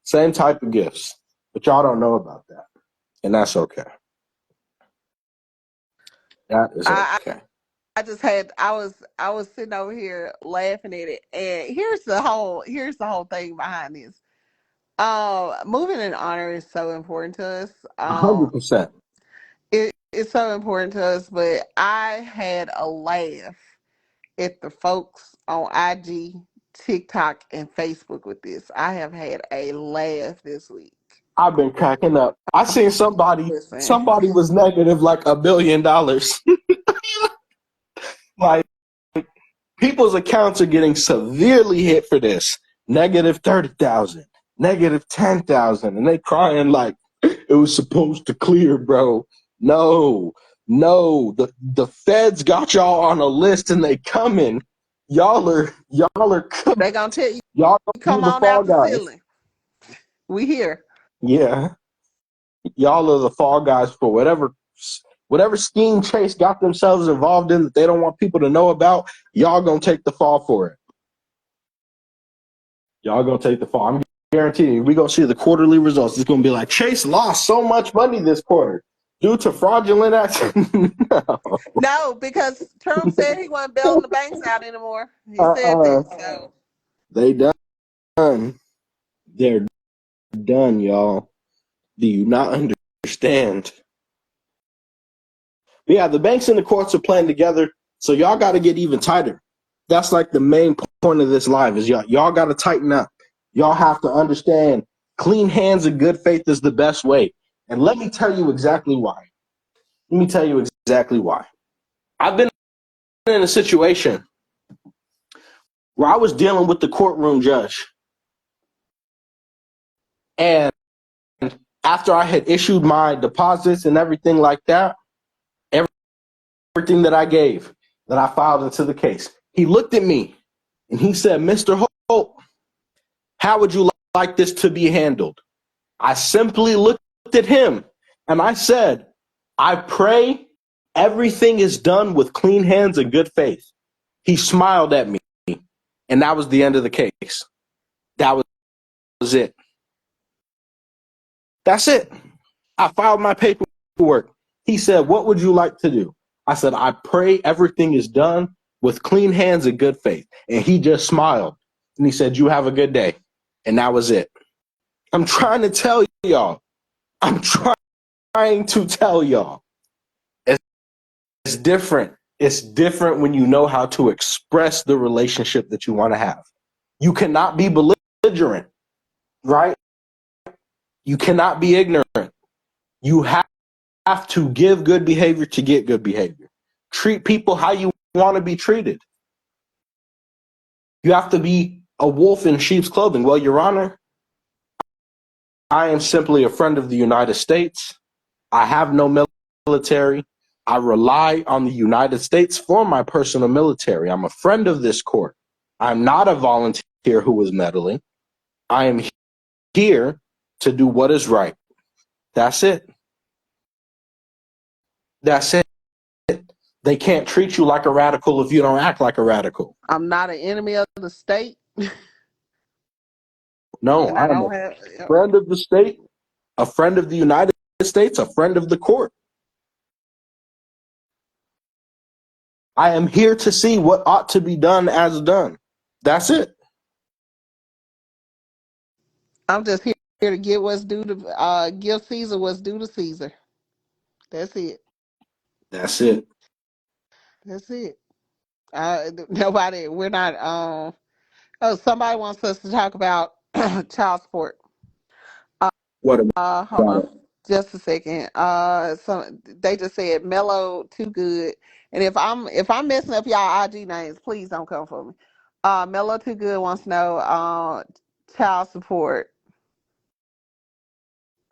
same type of gifts, but y'all don't know about that, and that's okay. That is I okay. I just I was sitting over here laughing at it, and here's the whole thing behind this. Moving in honor is so important to us. 100%. It's so important to us, but I had a laugh at the folks on IG, TikTok, and Facebook with this. I have had a laugh this week. I've been cracking up. I seen somebody. Listen, Somebody was negative like $1 billion. Like, people's accounts are getting severely hit for this. Negative 30,000, negative 10,000, and they crying like it was supposed to clear, bro. No, no. The feds got y'all on a list and they coming. Y'all are cooked. they gonna tell you, Y'all are come the on fall out the guys. ceiling. We here. Yeah, y'all are the fall guys for whatever scheme Chase got themselves involved in that they don't want people to know about. Y'all gonna take the fall for it. Y'all gonna take the fall. I'm guaranteeing you. We're gonna see the quarterly results. It's gonna be like Chase lost so much money this quarter due to fraudulent action. No, because Trump said he wasn't bailing the banks out anymore. He said uh-uh. that. So They done. They're done, y'all. Do you not understand? But yeah, the banks and the courts are playing together, so y'all got to get even tighter. That's like the main point of this live is y'all got to tighten up. Y'all have to understand clean hands and good faith is the best way. And let me tell you exactly why. Let me tell you exactly why. I've been in a situation where I was dealing with the courtroom judge. And after I had issued my deposits and everything like that, everything that I gave, that I filed into the case, he looked at me and he said, Mr. Holt, how would you like this to be handled? I simply looked at him and I said, I pray everything is done with clean hands and good faith. He smiled at me, and that was the end of the case. That was it. That's it. I filed my paperwork. He said, what would you like to do? I said, I pray everything is done with clean hands and good faith. And he just smiled. And he said, you have a good day. And that was it. I'm trying to tell y'all. I'm trying to tell y'all. It's different. It's different when you know how to express the relationship that you want to have. You cannot be belligerent, right? You cannot be ignorant. You have to give good behavior to get good behavior. Treat people how you want to be treated. You have to be a wolf in sheep's clothing. Well, Your Honor, I am simply a friend of the United States. I have no military. I rely on the United States for my personal military. I'm a friend of this court. I'm not a volunteer who is meddling. I am here to do what is right. That's it. That's it. They can't treat you like a radical if you don't act like a radical. I'm not an enemy of the state. No, And I I am a don't have. friend of the state, a friend of the United States, a friend of the court. I am here to see what ought to be done as done. That's it. I'm just here to get what's due to give Caesar what's due to Caesar. That's it. That's it. That's it. Nobody. We're not. Oh, somebody wants us to talk about child support. What Hold about on, it? just a second. They just said Mellow too good, and if I'm messing up y'all IG names, please don't come for me. Mellow too good wants to know child support.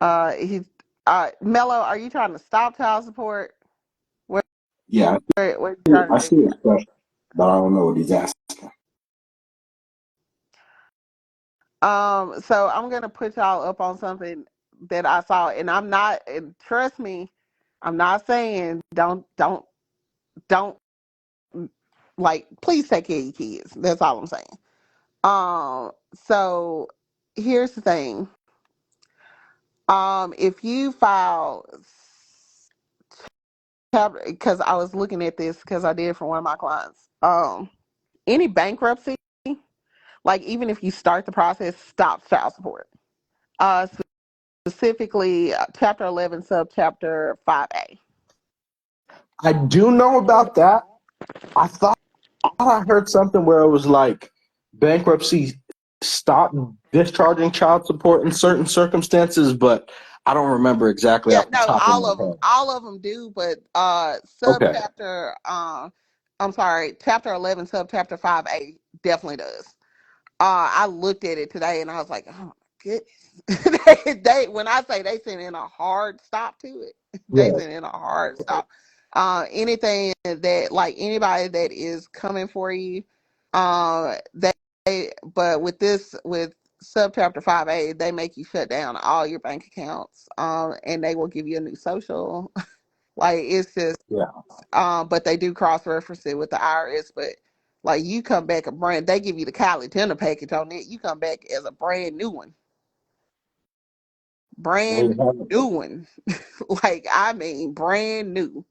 He's Mellow. Are you trying to stop child support? What Yeah, what are you trying I to do? see his question, but I don't know what he's asking. So I'm gonna put y'all up on something that I saw, and I'm not. And trust me, I'm not saying don't like. Please take care of your kids. That's all I'm saying. So here's the thing. If you file, because I was looking at this because I did for one of my clients. Any bankruptcy, like even if you start the process, stops child support. Uh, Specifically Chapter 11, Subchapter 5A. I do know about that. I thought I heard something where it was like bankruptcy stopped discharging child support in certain circumstances, but I don't remember exactly Yeah, off the no, top of my head. all of them do, but Okay. subchapter, I'm sorry, Chapter 11, Subchapter 5A definitely does. I looked at it today and I was like, oh my goodness. When I say they sent in a hard stop to it, they Yeah. sent in a hard stop. Anything that like anybody that is coming for you, but with subchapter 5A, they make you shut down all your bank accounts, and they will give you a new social. Like it's just, Yeah. but they do cross reference it with the IRS, but Like you come back they give you the Kylie Jenner package on it. You come back as a brand new one. Brand new one. Like, I mean, brand new.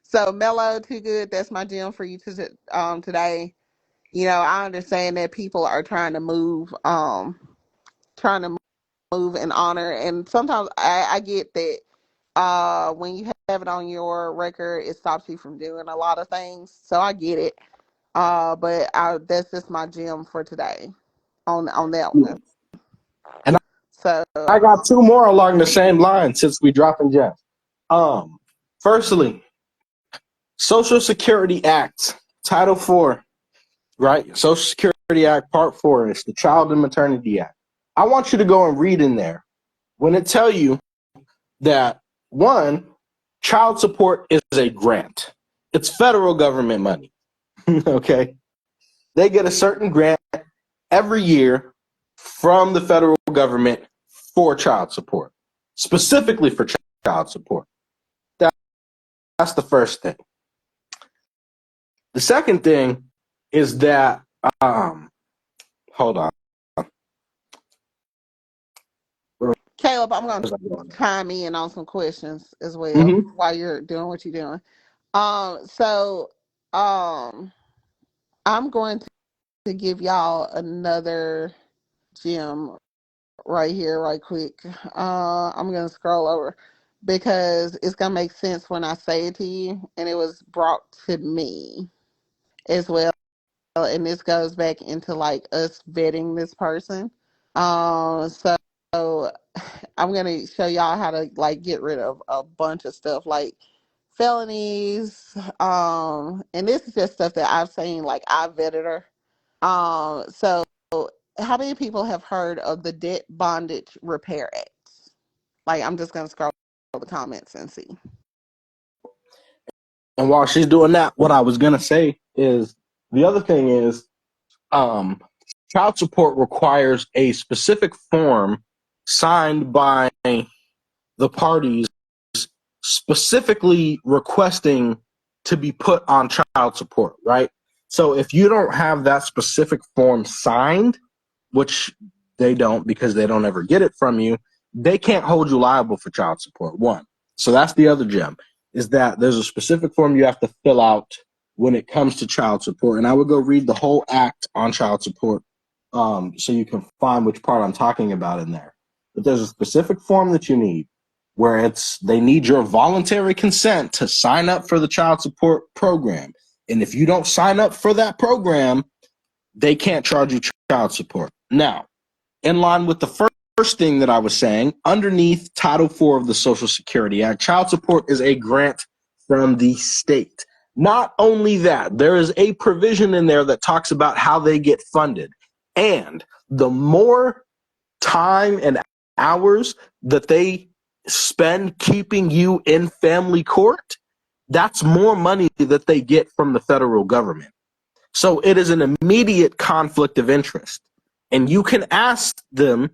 So Mellow Too Good, that's my gem for you today. You know, I understand that people are trying to move in honor, and sometimes I get that when you have it on your record, it stops you from doing a lot of things. So I get it. But that's just my gem for today on that one. And So I got two more along the same line since we dropping gems. Firstly, Social Security Act, Title IV, right? Social Security Act, Part 4, it's the Child and Maternity Act. I want you to go and read in there when it tell you that, one, child support is a grant. It's federal government money, okay? They get a certain grant every year from the federal government for child support, specifically for child support. That's the first thing. The second thing is that, hold on. Caleb, I'm going to chime in on some questions as well while you're doing what you're doing. So I'm going to give y'all another gem right here, right quick. I'm going to scroll over because it's going to make sense when I say it to you, and it was brought to me as well. And this goes back into like us vetting this person. So I'm gonna show y'all how to like get rid of a bunch of stuff like felonies. And this is just stuff that I've seen, like I vetted her. So how many people have heard of the Debt Bondage Repair Act? Like, I'm just gonna scroll the comments and see. And while she's doing that, what I was gonna say is the other thing is, child support requires a specific form signed by the parties specifically requesting to be put on child support, right? So if you don't have that specific form signed, which they don't because they don't ever get it from you, they can't hold you liable for child support, one. So that's the other gem, is that there's a specific form you have to fill out when it comes to child support. And I would go read the whole act on child support so you can find which part I'm talking about in there. But there's a specific form that you need where they need your voluntary consent to sign up for the child support program. And if you don't sign up for that program, they can't charge you child support. Now, in line with the first thing that I was saying, underneath Title IV of the Social Security Act, child support is a grant from the state. Not only that, there is a provision in there that talks about how they get funded. And the more time and hours that they spend keeping you in family court, that's more money that they get from the federal government. So it is an immediate conflict of interest. And you can ask them,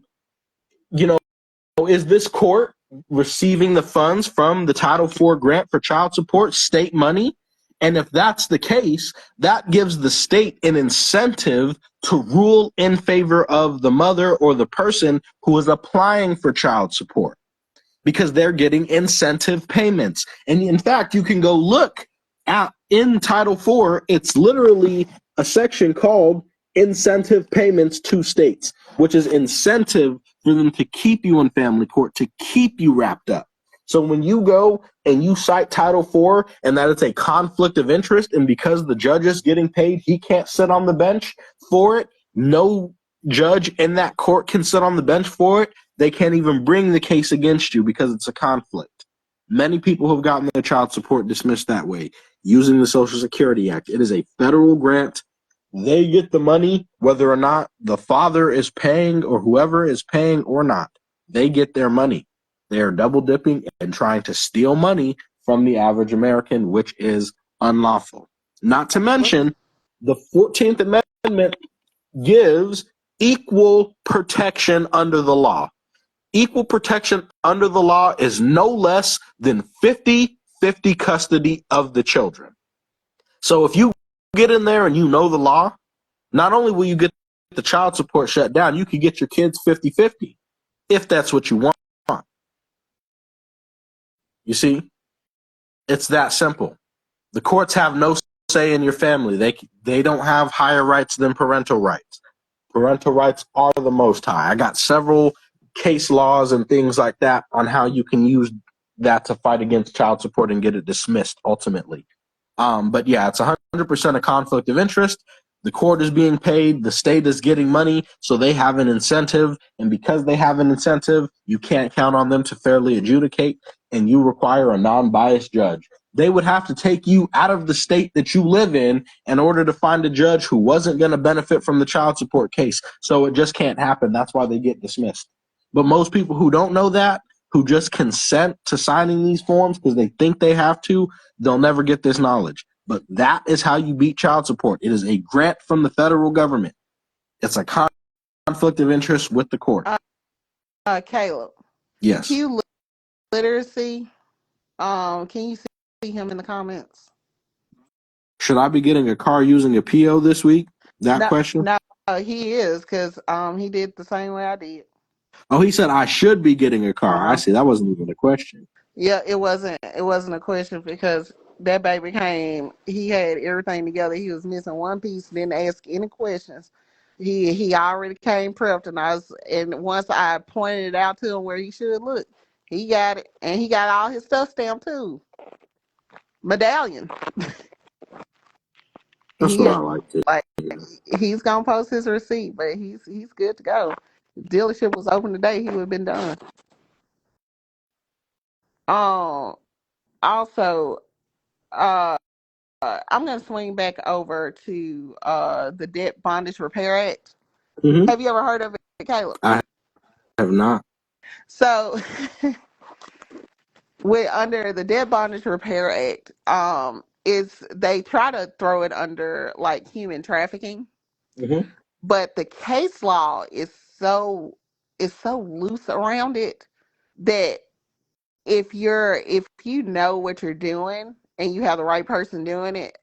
is this court receiving the funds from the Title IV grant for child support, state money? And if that's the case, that gives the state an incentive to rule in favor of the mother or the person who is applying for child support, because they're getting incentive payments. And in fact, you can go look in Title IV, it's literally a section called incentive payments to states, which is incentive for them to keep you in family court, to keep you wrapped up. So when you go and you cite Title IV and that it's a conflict of interest, and because the judge is getting paid, he can't sit on the bench for it, no judge in that court can sit on the bench for it, they can't even bring the case against you because it's a conflict. Many people have gotten their child support dismissed that way, using the Social Security Act. It is a federal grant. They get the money, whether or not the father is paying or whoever is paying or not. They get their money. They are double dipping and trying to steal money from the average American, which is unlawful. Not to mention, the 14th Amendment gives equal protection under the law. Equal protection under the law is no less than 50-50 custody of the children. So if you get in there and you know the law, not only will you get the child support shut down, you could get your kids 50-50 if that's what you want. You see, it's that simple. The courts have no say in your family. They don't have higher rights than parental rights. Parental rights are the most high. I got several case laws and things like that on how you can use that to fight against child support and get it dismissed ultimately. But yeah, it's 100% a conflict of interest. The court is being paid, the state is getting money, so they have an incentive. And because they have an incentive, you can't count on them to fairly adjudicate, and you require a non biased judge. They would have to take you out of the state that you live in order to find a judge who wasn't going to benefit from the child support case. So it just can't happen. That's why they get dismissed. But most people who don't know that, who just consent to signing these forms because they think they have to, they'll never get this knowledge. But that is how you beat child support. It is a grant from the federal government. It's a conflict of interest with the court. Caleb. Yes. Q literacy. Can you see him in the comments? Should I be getting a car using a PO this week? That question? No, he is, because he did the same way I did. Oh, he said I should be getting a car. I see. That wasn't even a question. Yeah, it wasn't a question, because that baby came, he had everything together. He was missing one piece, didn't ask any questions. He already came prepped, and once I pointed it out to him where he should look, he got it, and he got all his stuff stamped too. Medallion. That's what I like to. Like, he's gonna post his receipt, but he's good to go. If the dealership was open today, he would have been done. Also, I'm gonna swing back over to the Debt Bondage Repair Act. Mm-hmm. Have you ever heard of it, Caleb? I have not. So, under the Debt Bondage Repair Act, they try to throw it under like human trafficking, Mm-hmm. but the case law is so loose around it that if you know what you're doing and you have the right person doing it,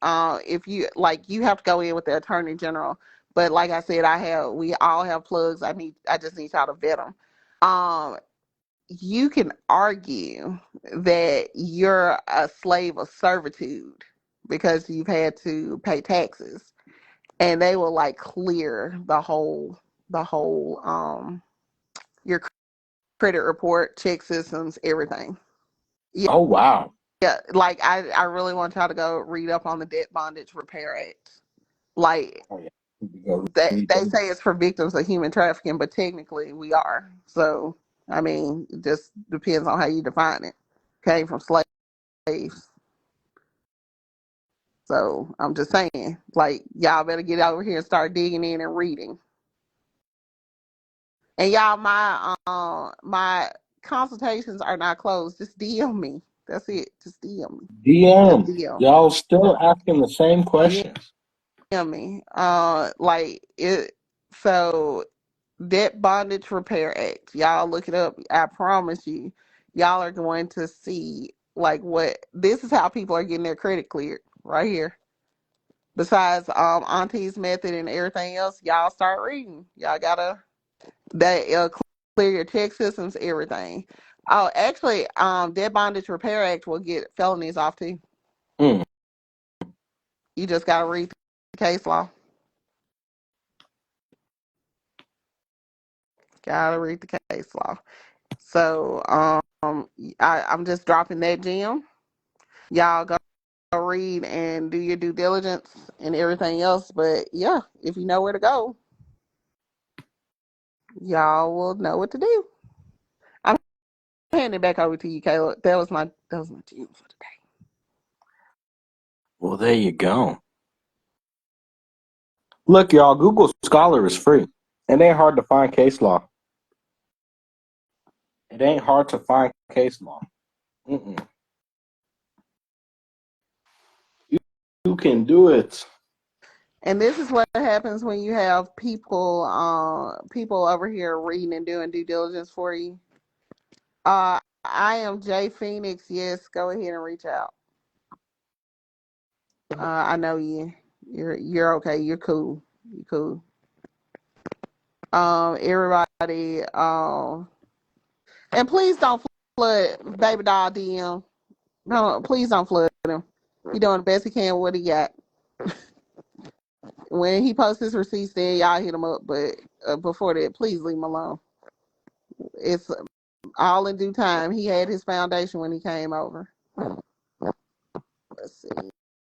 if you like, you have to go in with the attorney general. But like I said, we all have plugs. I just need y'all to vet them. You can argue that you're a slave of servitude because you've had to pay taxes, and they will like clear the whole your credit report, check systems, everything. Yeah, Oh, wow. like I really want y'all to go read up on the Debt Bondage Repair Act. Like, Oh, yeah. they say it's for victims of human trafficking, but technically we are. So I mean, it just depends on how you define it. Came from slaves. So I'm just saying, like, y'all better get over here and start digging in and reading. And y'all, my consultations are not closed. Just DM me. That's it. Just DM me. DM. Just DM. Y'all still asking the same questions. DM me. Like it. So, Debt Bondage Repair Act. Y'all look it up. I promise you, y'all are going to see like what this is how people are getting their credit cleared right here. Besides Auntie's method and everything else, y'all start reading. Y'all gotta clear your check systems, everything. Oh, actually, Debt Bondage Repair Act will get felonies off too. Mm. You just gotta read the case law. Gotta read the case law. So I'm just dropping that gem. Y'all go read and do your due diligence and everything else. But yeah, if you know where to go, y'all will know what to do. I'm handing it back over to you, Caleb. That was my gem for today. Well, there you go. Look, y'all, Google Scholar is free. It ain't hard to find case law. It ain't hard to find case law. Mm-mm. You can do it. And this is what happens when you have people over here reading and doing due diligence for you. I am Jay Phoenix. Yes, go ahead and reach out. I know you. You're okay. You're cool. You cool. Everybody. And please don't flood Baby Doll DM. No, please don't flood him. He doing the best he can with what he got. When he posts his receipts, then y'all hit him up. But before that, please leave him alone. It's all in due time. He had his foundation when he came over. Let's see.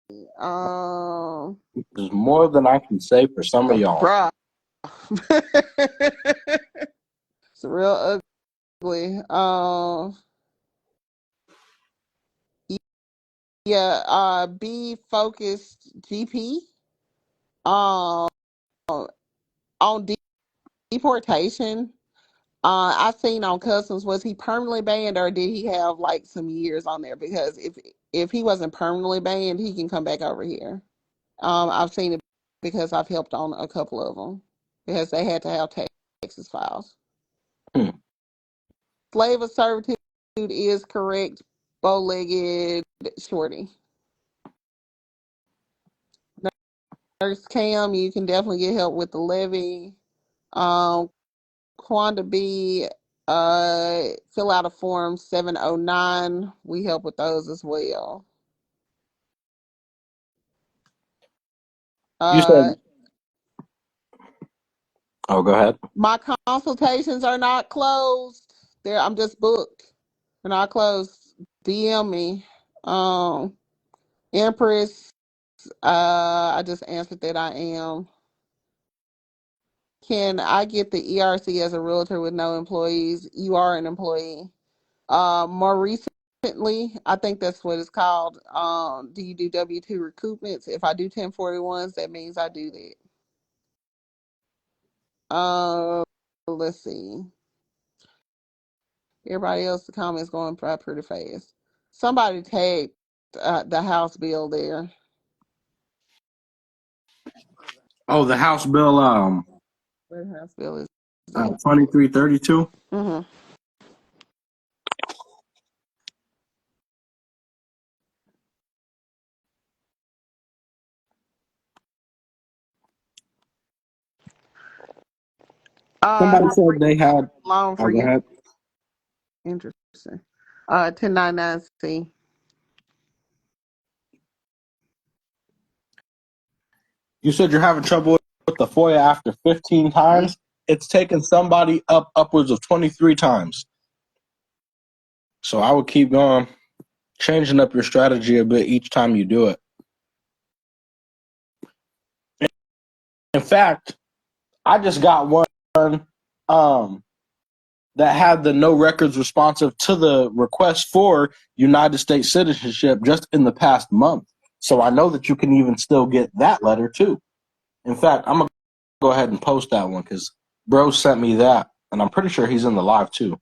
There's more than I can say for some of y'all. Bruh. It's real ugly. Yeah, be focused GP. Um, on deportation. I seen on Customs, was he permanently banned or did he have like some years on there? Because if he wasn't permanently banned, he can come back over here. I've seen it because I've helped on a couple of them because they had to have Texas files. Slave of servitude is correct. Bow-legged shorty. Nurse Cam, you can definitely get help with the levy. Quanda B, fill out a form 709. We help with those as well. You said, oh, go ahead. My consultations are not closed. I'm just booked. They're not closed. DM me. Empress, I just answered that I am. Can I get the ERC as a realtor with no employees? You are an employee. More recently, I think that's what it's called. Do you do W-2 recoupments? If I do 1041s, that means I do that. Let's see. Everybody else, the comments going by pretty fast. Somebody tagged the House bill there. Oh, the House bill, Where the House bill is? 2332. Mm-hmm. Somebody said they had. Loan for Oh, go you. ahead. Interesting. 1099-C. You said you're having trouble with the FOIA after 15 times. It's taken somebody upwards of 23 times. So I would keep going, changing up your strategy a bit each time you do it. In fact, I just got one that had the no records responsive to the request for United States citizenship just in the past month. So I know that you can even still get that letter too. In fact, I'm going to go ahead and post that one because bro sent me that, and I'm pretty sure he's in the live too.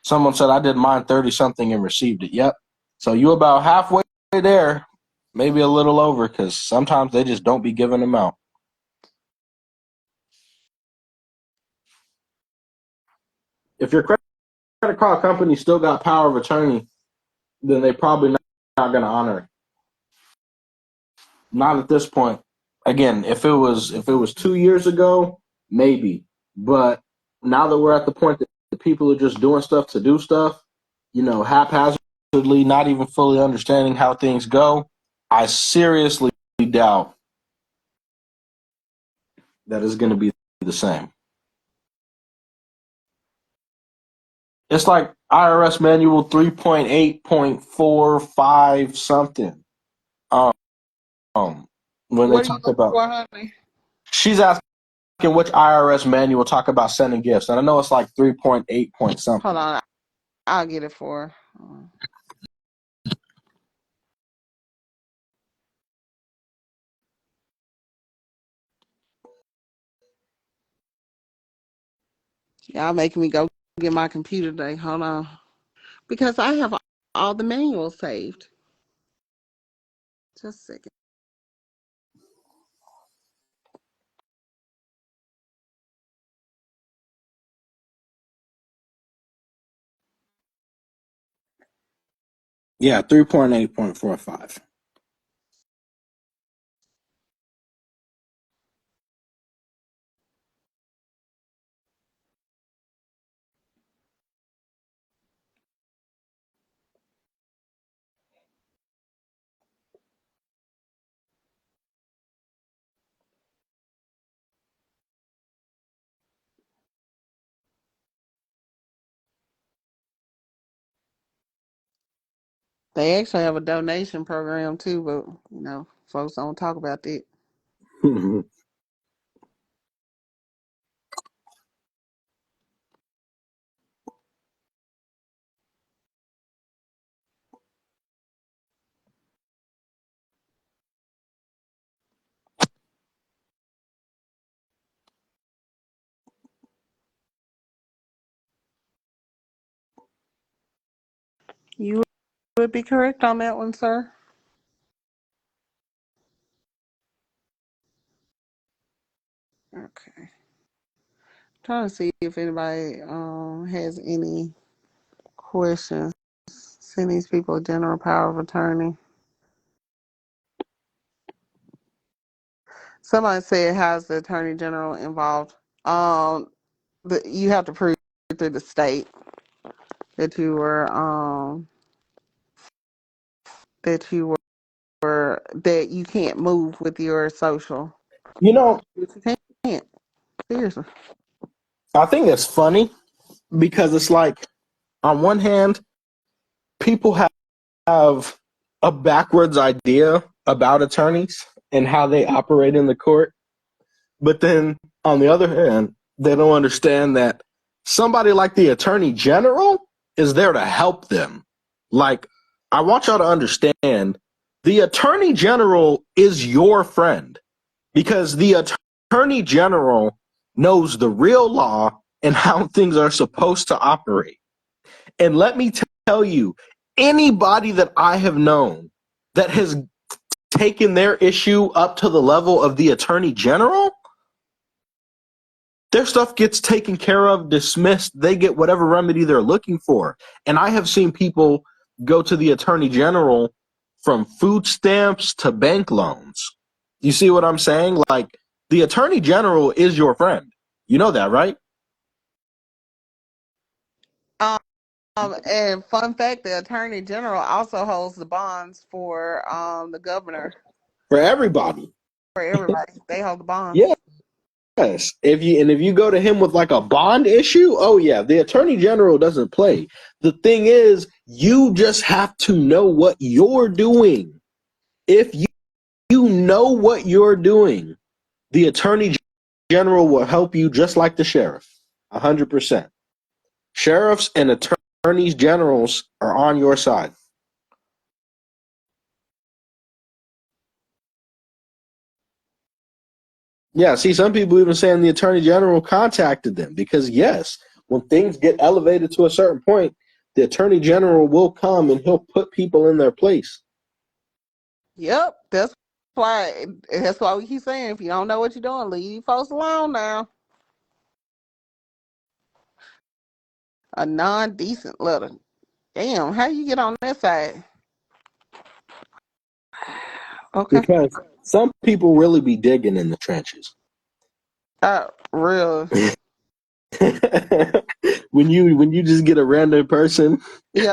Someone said I did mine 30-something and received it. Yep. So you about halfway there, maybe a little over, because sometimes they just don't be giving them out. If your credit card company still got power of attorney, then they probably not going to honor it. Not at this point. Again, if it was 2 years ago, maybe. But now that we're at the point that the people are just doing stuff to do stuff, haphazardly, not even fully understanding how things go, I seriously doubt that it's going to be the same. It's like IRS Manual 3.8.45 something. When they What are you talk looking about, for, honey? she's asking which IRS manual talk about sending gifts, and I know it's like 3.8 point something. Hold on. I'll get it for her. Y'all making me go get my computer today. Hold on. Because I have all the manuals saved. Just a second. Yeah, 3.8.45. They actually have a donation program too, but folks don't talk about that. You would be correct on that one, sir. Okay. Trying to see if anybody has any questions. Send these people a general power of attorney. Somebody said, "How's the attorney general involved?" You have to prove through the state that you were that you can't move with your social. You know, You can't. Seriously. I think it's funny because it's like, on one hand, people have a backwards idea about attorneys and how they operate in the court. But then on the other hand, they don't understand that somebody like the attorney general is there to help them. Like, I want y'all to understand the attorney general is your friend because the attorney general knows the real law and how things are supposed to operate. And let me tell you, anybody that I have known that has taken their issue up to the level of the attorney general, their stuff gets taken care of, dismissed. They get whatever remedy they're looking for. And I have seen people go to the attorney general from food stamps to bank loans. You see what I'm saying? Like, the attorney general is your friend. You know that, right? And fun fact, the attorney general also holds the bonds for the governor. For everybody. For everybody, they hold the bonds. Yeah. Yes. If you go to him with like a bond issue, oh yeah, the attorney general doesn't play. The thing is, you just have to know what you're doing. If you know what you're doing, the attorney general will help you just like the sheriff. 100%. Sheriffs and attorneys generals are on your side. Yeah, see, some people even saying the attorney general contacted them because, yes, when things get elevated to a certain point, the attorney general will come and he'll put people in their place. Yep, that's why we keep saying, if you don't know what you're doing, leave folks alone now. A non-decent letter. Damn, how you get on that side? Okay. Because some people really be digging in the trenches. Real. when you just get a random person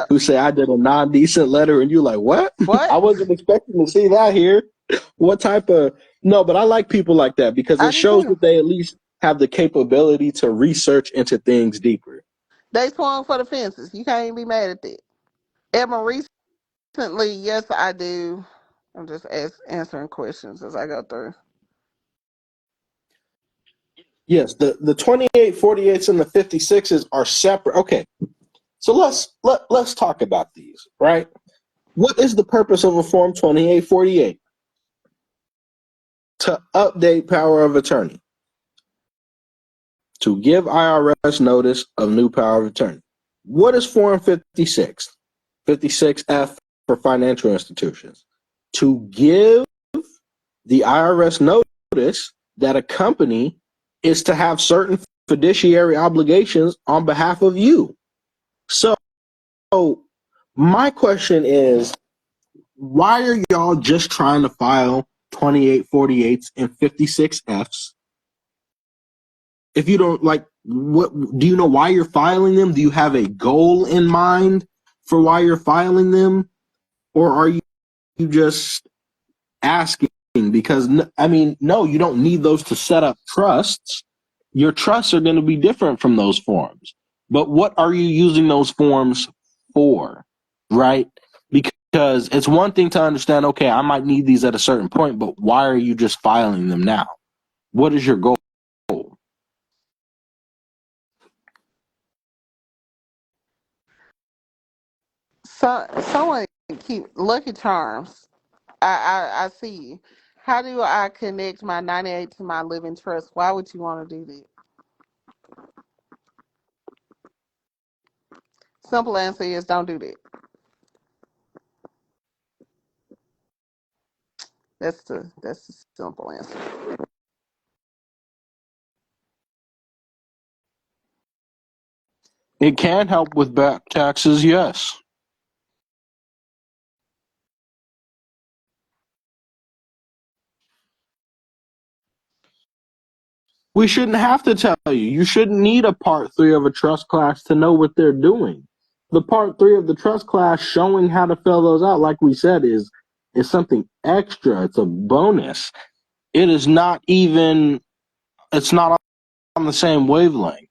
who say, I did a non-decent letter, and you're like, what? I wasn't expecting to see that here. What type of... No, but I like people like that because it shows that they at least have the capability to research into things deeper. They swung for the fences. You can't even be mad at that. Emma, recently, yes, I do. I'm just answering questions as I go through. Yes, the 2848s and the 56s are separate. Okay, so let's talk about these, right? What is the purpose of a Form 2848? To update power of attorney. To give IRS notice of new power of attorney. What is Form 56? 56F for financial institutions. To give the IRS notice that a company is to have certain fiduciary obligations on behalf of you. So my question is, why are y'all just trying to file 2848s and 56Fs? If you don't like, what do you know why you're filing them? Do you have a goal in mind for why you're filing them? Or are you just asking? Because, I mean, no, you don't need those to set up trusts. Your trusts are going to be different from those forms. But what are you using those forms for, right? Because it's one thing to understand, okay, I might need these at a certain point, but why are you just filing them now? What is your goal? So someone keep Lucky Charms. I see you. How do I connect my 98 to my living trust? Why would you want to do that? Simple answer is don't do that. That's the simple answer. It can help with back taxes, yes. We shouldn't have to tell you. You shouldn't need a part 3 of a trust class to know what they're doing. The part 3 of the trust class showing how to fill those out, like we said, is something extra. It's a bonus. It is not even, it's not on the same wavelength.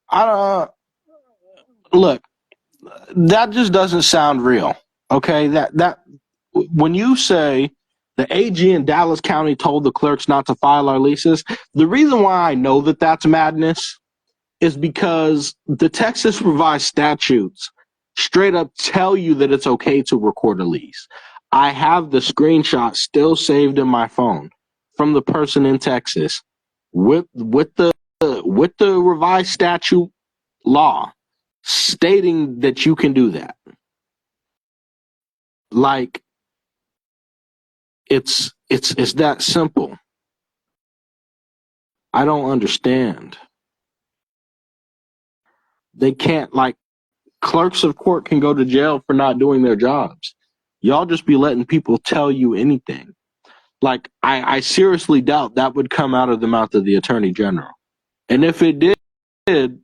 I don't look, that just doesn't sound real. Okay? That when you say the AG in Dallas County told the clerks not to file our leases, the reason why I know that that's madness is because the Texas revised statutes straight up tell you that it's okay to record a lease. I have the screenshot still saved in my phone from the person in Texas with the revised statute law stating that you can do that. Like it's that simple. I don't understand. They can't, like, clerks of court can go to jail for not doing their jobs. Y'all just be letting people tell you anything. Like, I seriously doubt that would come out of the mouth of the attorney general. And if it did,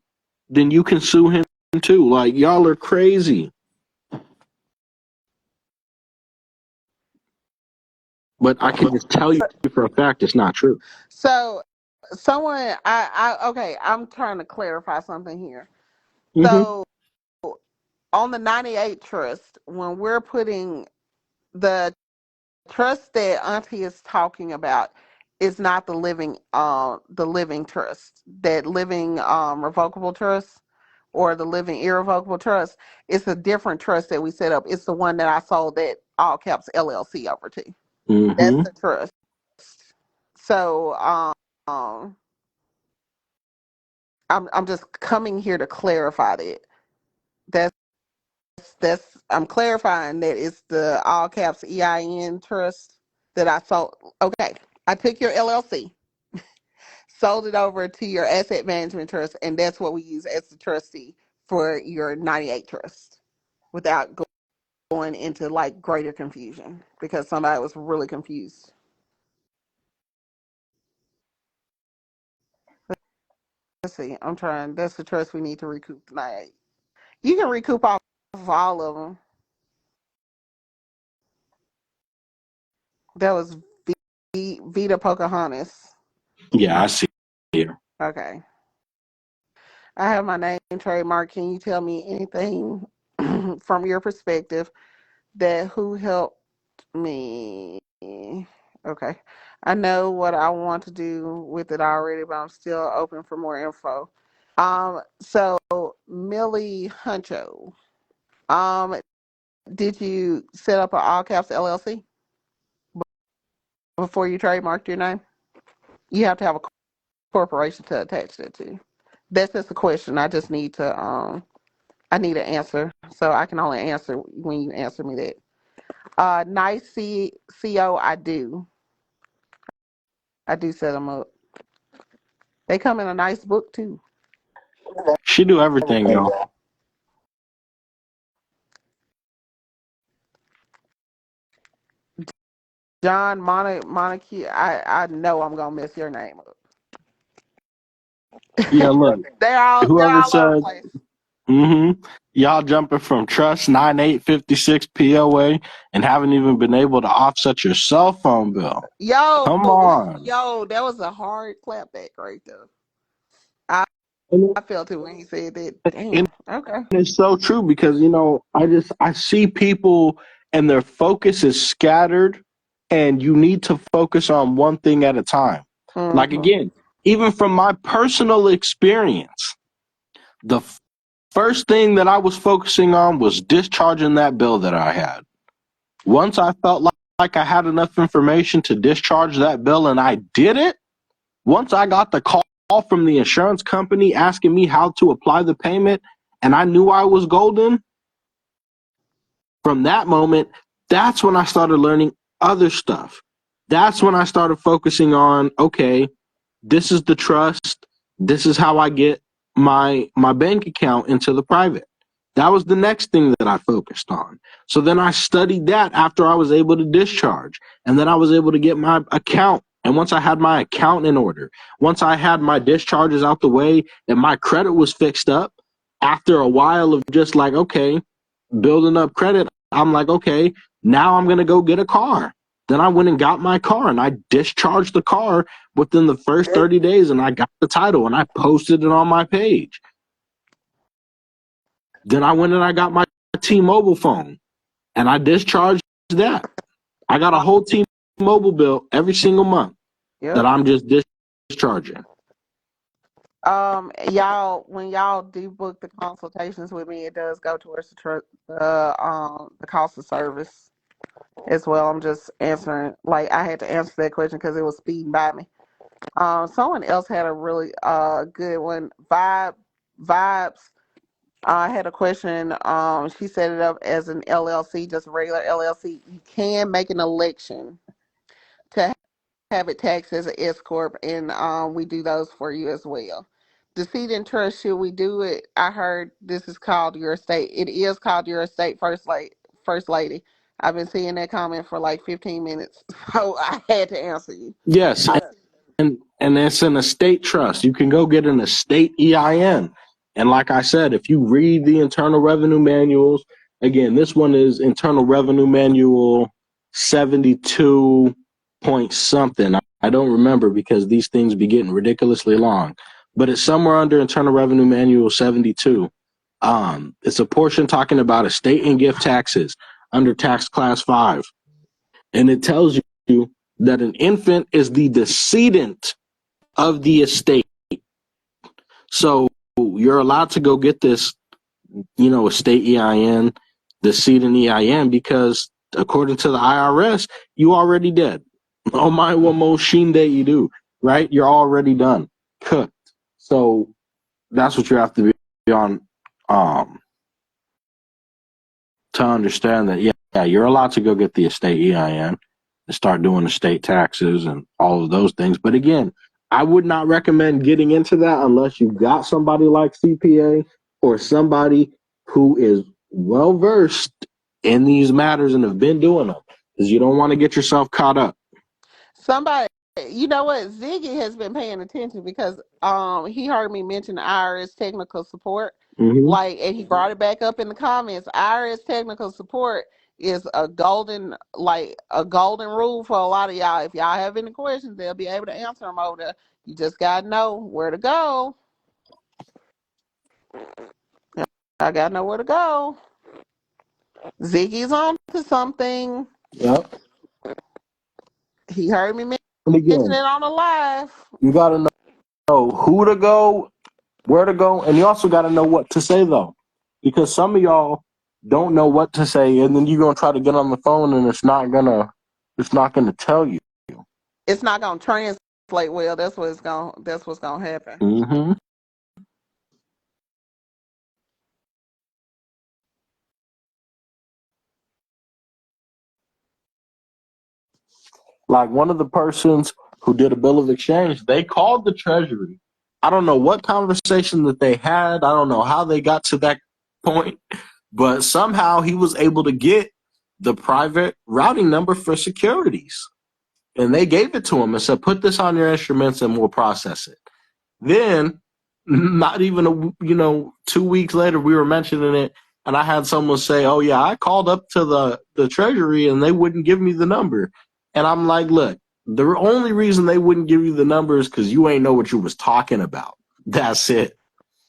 then you can sue him too. Like, y'all are crazy. But I can just tell you for a fact it's not true. So someone I okay, I'm trying to clarify something here. Mm-hmm. So on the 98 trust, when we're putting the trust that Auntie is talking about is not the living trust, that living revocable trust or the living irrevocable trust. It's a different trust that we set up. It's the one that I sold that all caps LLC over to. That's Mm-hmm. the trust. So I'm just coming here to clarify that. That's I'm clarifying that it's the all caps EIN trust that I sold. Okay, I took your LLC, sold it over to your asset management trust, and that's what we use as the trustee for your 98 trust without going into like greater confusion because somebody was really confused. Let's see, I'm trying. That's the trust we need to recoup the 98. You can recoup off of all of them. That was Vita Pocahontas. Yeah, I see it. Okay. I have my name trademark. Can you tell me anything from your perspective that who helped me? Okay. I know what I want to do with it already, but I'm still open for more info. So Millie Huncho. Um, did you set up an all caps LLC before you trademarked your name? You have to have a corporation to attach that to. That's just a question. I just need to I need an answer. So I can only answer when you answer me that. Nice CO, I do. I do set them up. They come in a nice book too. She do everything, y'all. John Montague. I know I'm gonna mess your name up. Yeah, look, They're whoever all over the said, place. y'all jumping from trust 9856 POA and haven't even been able to offset your cell phone bill. Yo, Come on. yo, that was a hard clapback right there. I felt it when he said that. And Damn. Okay. it's so true because, I see people and their focus is scattered, and you need to focus on one thing at a time. Like, Mm-hmm. again, even from my personal experience, the first thing that I was focusing on was discharging that bill that I had. Once I felt like I had enough information to discharge that bill and I did it, once I got the call from the insurance company asking me how to apply the payment and I knew I was golden, from that moment, that's when I started learning other stuff. That's when I started focusing on, okay, this is the trust. This is how I get my bank account into the private. That was the next thing that I focused on. So then I studied that after I was able to discharge. And then I was able to get my account. And once I had my account in order, once I had my discharges out the way and my credit was fixed up, after a while of just like, okay, building up credit, I'm like, okay, now I'm going to go get a car. Then I went and got my car and I discharged the car within the first 30 days and I got the title and I posted it on my page. Then I went and I got my T-Mobile phone and I discharged that. I got a whole T-Mobile bill every single month that I'm just discharging. Y'all, when y'all do book the consultations with me, it does go towards the cost of service as well. I'm just answering, like I had to answer that question because it was speeding by me. Someone else had a really good one. Vibes. I had a question. She set it up as an LLC, just a regular LLC. You can make an election to have it taxed as an S corp, and we do those for you as well. Deceit and trust. Should we do it? I heard this is called your estate. It is called your estate, first lady. I've been seeing that comment for like 15 minutes, so I had to answer you. Yes, and it's an estate trust. You can go get an estate EIN. And like I said, if you read the Internal Revenue Manuals, again, this one is Internal Revenue Manual 72 point something. I don't remember because these things be getting ridiculously long, but it's somewhere under Internal Revenue Manual 72. It's a portion talking about estate and gift taxes under tax class 5. And it tells you that an infant is the decedent of the estate. So you're allowed to go get this, estate EIN, decedent EIN, because according to the IRS, you already dead. Oh my, what most sheen that you do, right? You're already done, cooked. So that's what you have to be on, to understand that, yeah, you're allowed to go get the estate EIN and start doing estate taxes and all of those things. But again, I would not recommend getting into that unless you've got somebody like CPA or somebody who is well versed in these matters and have been doing them, because you don't want to get yourself caught up. Somebody, you know what? Ziggy has been paying attention because he heard me mention IRS technical support. Mm-hmm. And he brought it back up in the comments. IRS technical support is a golden rule for a lot of y'all. If y'all have any questions, they'll be able to answer them over there. You just gotta know where to go. I gotta know where to go. Ziggy's on to something. Yep. He heard me mention again, it on the live. You gotta know who to go, where to go, and you also gotta know what to say though, because some of y'all don't know what to say, and then you're gonna try to get on the phone, and it's not gonna tell you. It's not gonna translate well. That's what's gonna happen. Mm-hmm. Like one of the persons who did a bill of exchange, they called the Treasury. I don't know what conversation that they had. I don't know how they got to that point, but somehow he was able to get the private routing number for securities. And they gave it to him and said, put this on your instruments and we'll process it. Then, not even 2 weeks later, we were mentioning it, and I had someone say, oh yeah, I called up to the Treasury and they wouldn't give me the number. And I'm like, look, the only reason they wouldn't give you the number is because you ain't know what you was talking about. That's it.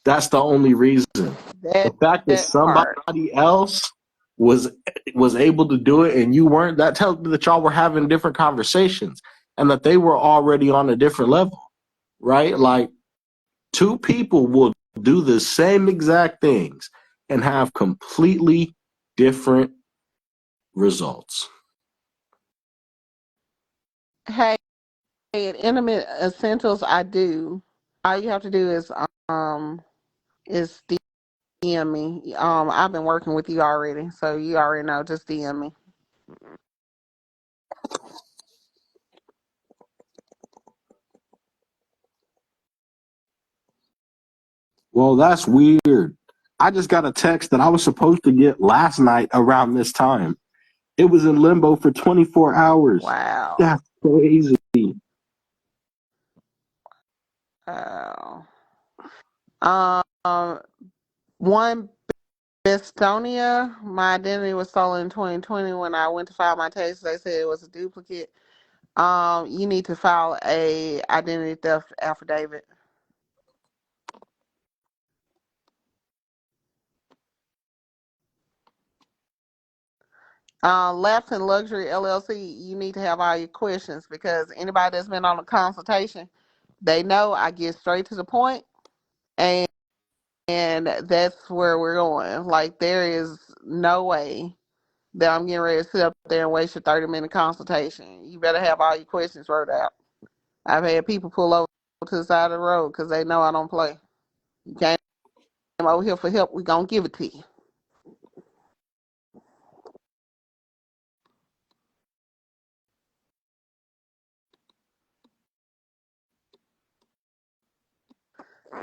That's the only reason. The That, fact that that part. somebody else was was able to do it and you weren't, that tells me that y'all were having different conversations and that they were already on a different level, right? Like two people will do the same exact things and have completely different results. Hey, at Intimate Essentials, I do. All you have to do um is DM me. I've been working with you already, so you already know. Just DM me. Well, that's weird. I just got a text that I was supposed to get last night around this time. It was in limbo for 24 hours. Wow. That's crazy. Wow. One Bestonia, my identity was stolen in 2020. When I went to file my case, they said it was a duplicate. You need to file a identity theft affidavit. Lapse in Luxury LLC, you need to have all your questions because anybody that's been on a consultation, they know I get straight to the point, and that's where we're going. Like there is no way that I'm getting ready to sit up there and waste your 30-minute consultation. You better have all your questions wrote out. I've had people pull over to the side of the road because they know I don't play. You came over here for help, we gonna give it to you.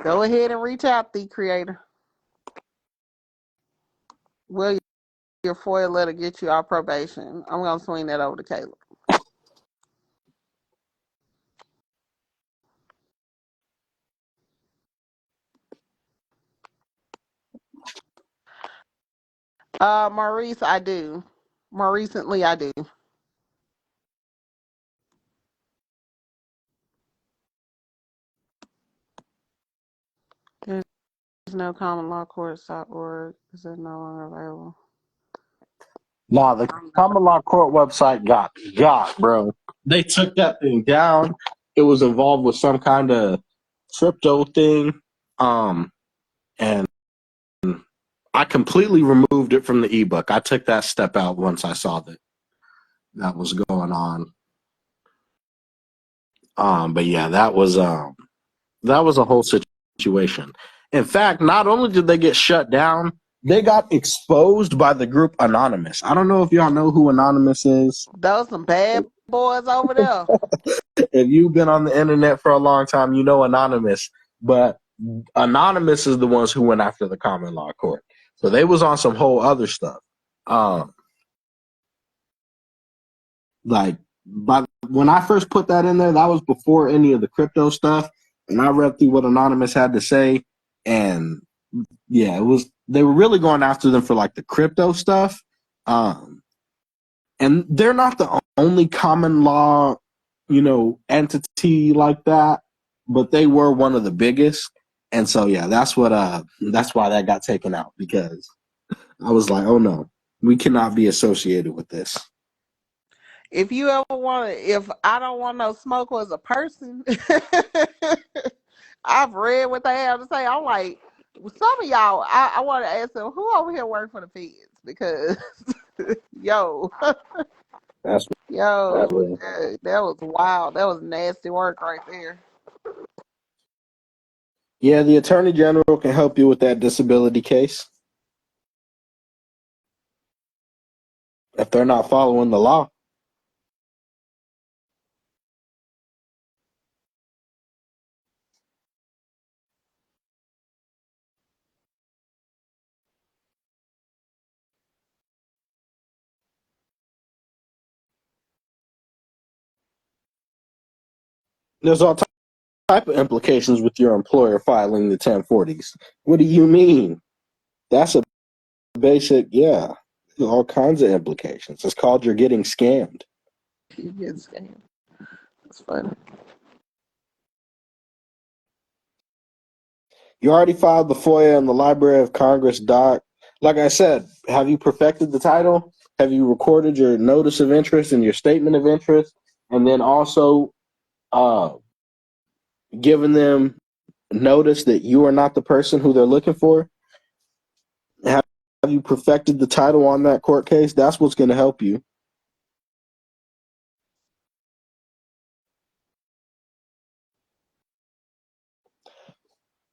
Go ahead and reach out, the creator. Will your FOIA letter get you our probation? I'm gonna swing that over to Caleb. Maurice, I do. More recently, I do. There's no common law courts.org. Is it no longer available? Nah, the common law court website got, bro. They took that thing down. It was involved with some kind of crypto thing. And I completely removed it from the ebook. I took that step out once I saw that was going on. But yeah, that was a whole situation. In fact, not only did they get shut down, they got exposed by the group Anonymous. I don't know if y'all know who Anonymous is. Those some bad boys over there. If you've been on the internet for a long time, you know Anonymous. But Anonymous is the ones who went after the common law court. So they was on some whole other stuff. Um, like when I first put that in there, that was before any of the crypto stuff. And I read through what Anonymous had to say, and yeah, it was they were really going after them for like the crypto stuff. And they're not the only common law, entity like that, but they were one of the biggest. And so yeah, that's why that got taken out, because I was like, oh no, we cannot be associated with this. If you ever want to, if I don't want no smoke as a person, I've read what they have to say. I'm like, some of y'all, I want to ask them who over here work for the feds because, yo, That's yo, that was wild. That was nasty work right there. Yeah, the attorney general can help you with that disability case if they're not following the law. There's all type of implications with your employer filing the 1040s. What do you mean? That's a basic, yeah. All kinds of implications. It's called you're getting scammed. You get scammed. That's funny. You already filed the FOIA in the Library of Congress doc. Like I said, have you perfected the title? Have you recorded your notice of interest and your statement of interest? And then also uh, given them notice that you are not the person who they're looking for? Have you perfected the title on that court case? That's what's going to help you.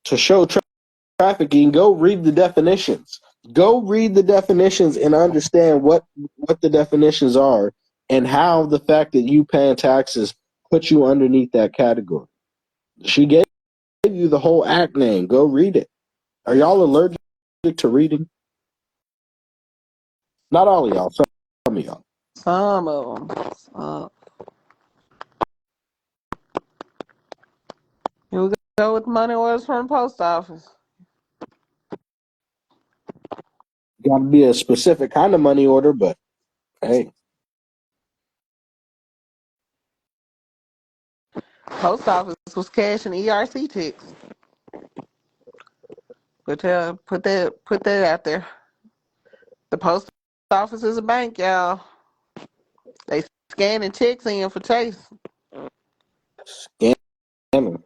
To show trafficking, go read the definitions. Go read the definitions and understand what the definitions are and how the fact that you paying taxes puts you underneath that category. She gave you the whole act name. Go read it. Are y'all allergic to reading? Not all of y'all. Some of y'all. Some of them. Here we go with money orders from the post office. Got to be a specific kind of money order, but hey. Post office was cashing ERC checks. But put that out there. The post office is a bank, y'all. They scanning checks in for Chase. Scamming.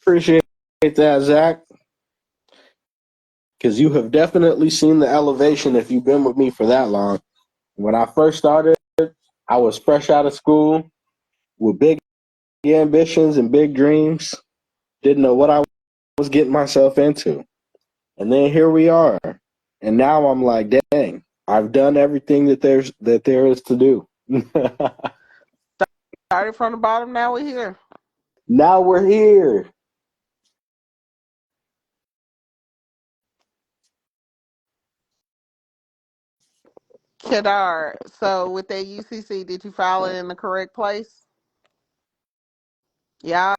Appreciate that, Zach, because you have definitely seen the elevation if you've been with me for that long. When I first started, I was fresh out of school with big ambitions and big dreams. Didn't know what I was getting myself into. And then here we are. And now I'm like, dang, I've done everything that there is to do. Started from the bottom, now we're here. Now we're here. Kedar, so with that UCC, did you file it in the correct place? Y'all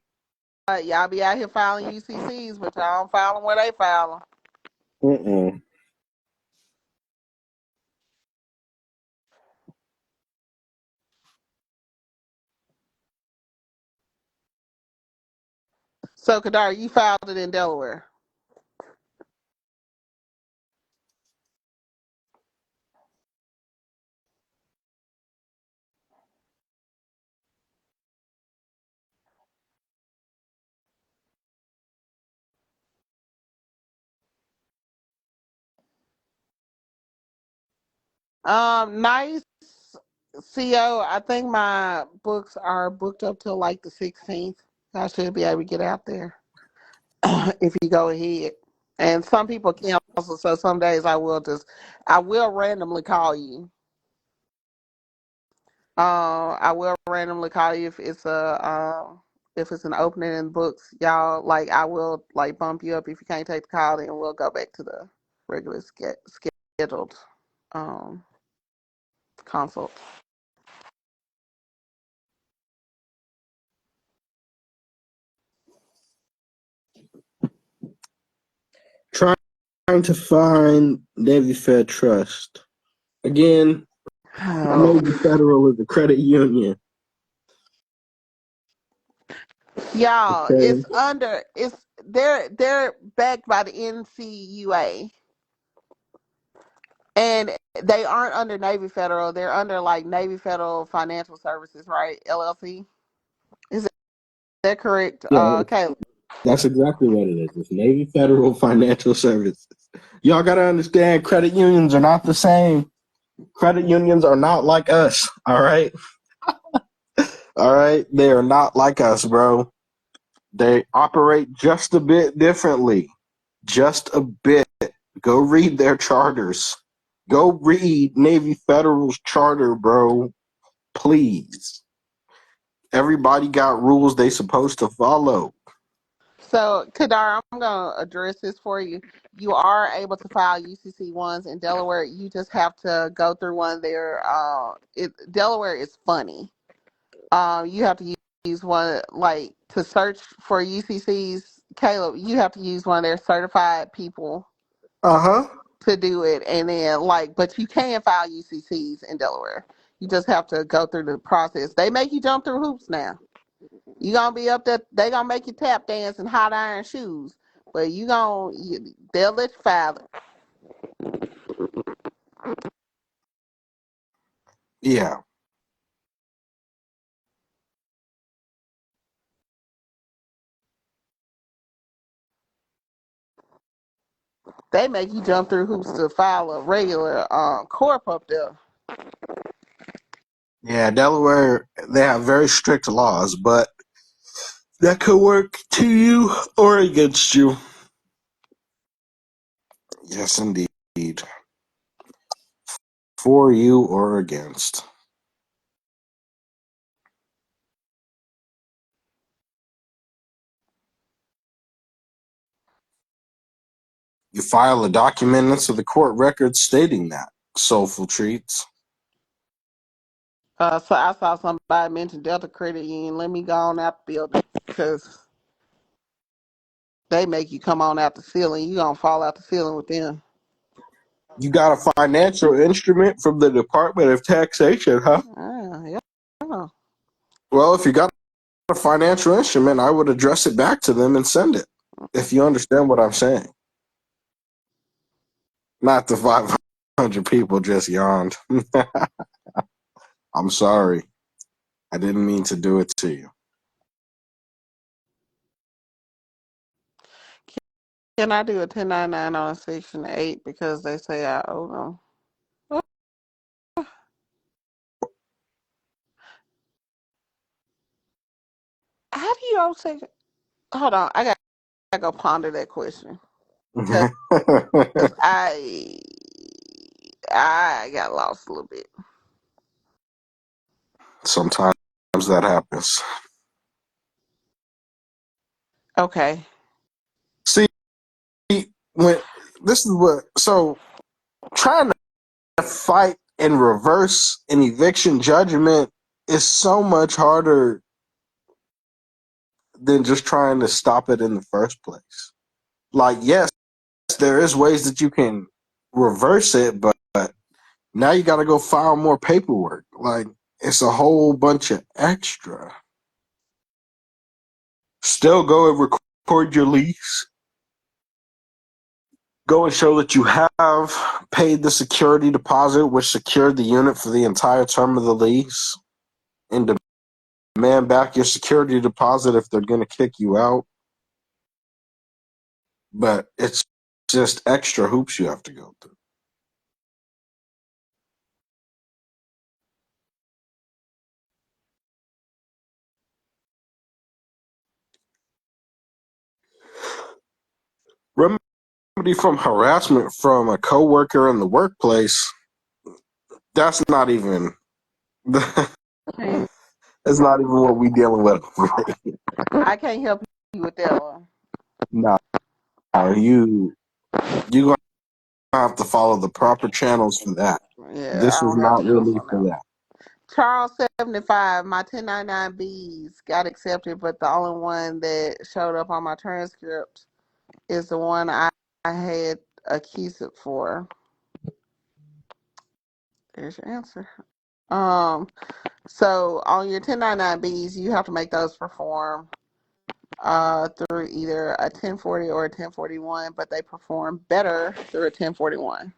be out here filing UCCs, but y'all don't file them where they file them. Mm-mm. So Kedar, you filed it in Delaware. Nice. CO, I think my books are booked up till like the 16th. I should be able to get out there if you go ahead. And some people cancel, so some days I will randomly call you. I will randomly call you if it's an opening in books, y'all. Like I will like bump you up if you can't take the call, then we'll go back to the regular scheduled um consult. Trying to find Navy Fed Trust. Again, Navy Federal is a credit union. Y'all, Okay. they're backed by the NCUA, and they aren't under Navy Federal. They're under like Navy Federal Financial Services, right? LLC. Is that correct? Yeah, Caleb. that's exactly what it is. It's Navy Federal Financial Services. Y'all got to understand, credit unions are not the same. Credit unions are not like us. All right. All right. They are not like us, bro. They operate just a bit differently. Just a bit. Go read their charters. Go read Navy Federal's charter, bro. Please. Everybody got rules they supposed to follow. So, Kadar, I'm going to address this for you. You are able to file UCC ones in Delaware. You just have to go through one there. Delaware is funny. You have to use one, like, to search for UCCs. Caleb, you have to use one of their certified people Uh huh. to do it, and then but you can file UCCs in Delaware. You just have to go through the process. They make you jump through hoops now. You gonna be up there. They gonna make you tap dance in hot iron shoes, but they'll let you file it. Yeah. They make you jump through hoops to file a regular corp up there. Yeah, Delaware, they have very strict laws, but that could work to you or against you. Yes, indeed. For you or against. You file a document into the court record stating that. Soulful Treats. So I saw somebody mention Delta Credit Union. Let me go on out the building because they make you come on out the ceiling. You gonna fall out the ceiling with them. You got a financial instrument from the Department of Taxation, huh? Yeah. Well, if you got a financial instrument, I would address it back to them and send it. If you understand what I'm saying. Not the 500 people just yawned. I'm sorry. I didn't mean to do it to you. Can I do a 1099 on a Section 8 because they say I owe them? How do you owe Section? Hold on, I got to go ponder that question because I got lost a little bit. Sometimes that happens. Okay. See, when this is what trying to fight and reverse an eviction judgment is so much harder than just trying to stop it in the first place. Like, yes, there is ways that you can reverse it, but now you got to go file more paperwork. Like, it's a whole bunch of extra. Still go and record your lease. Go and show that you have paid the security deposit, which secured the unit for the entire term of the lease, and demand back your security deposit if they're going to kick you out. But it's just extra hoops you have to go through. Remedy from harassment from a coworker in the workplace, that's not even that's not even what we dealing with. I can't help you with that one. No, you gonna have to follow the proper channels for that. Yeah, This I is don't have not skills really on for that. that. Charles 75, my 1099Bs got accepted, but the only one that showed up on my transcript is the one I had a QSIP for. There's your answer. So on your 1099Bs, you have to make those perform through either a 1040 or a 1041, but they perform better through a 1041.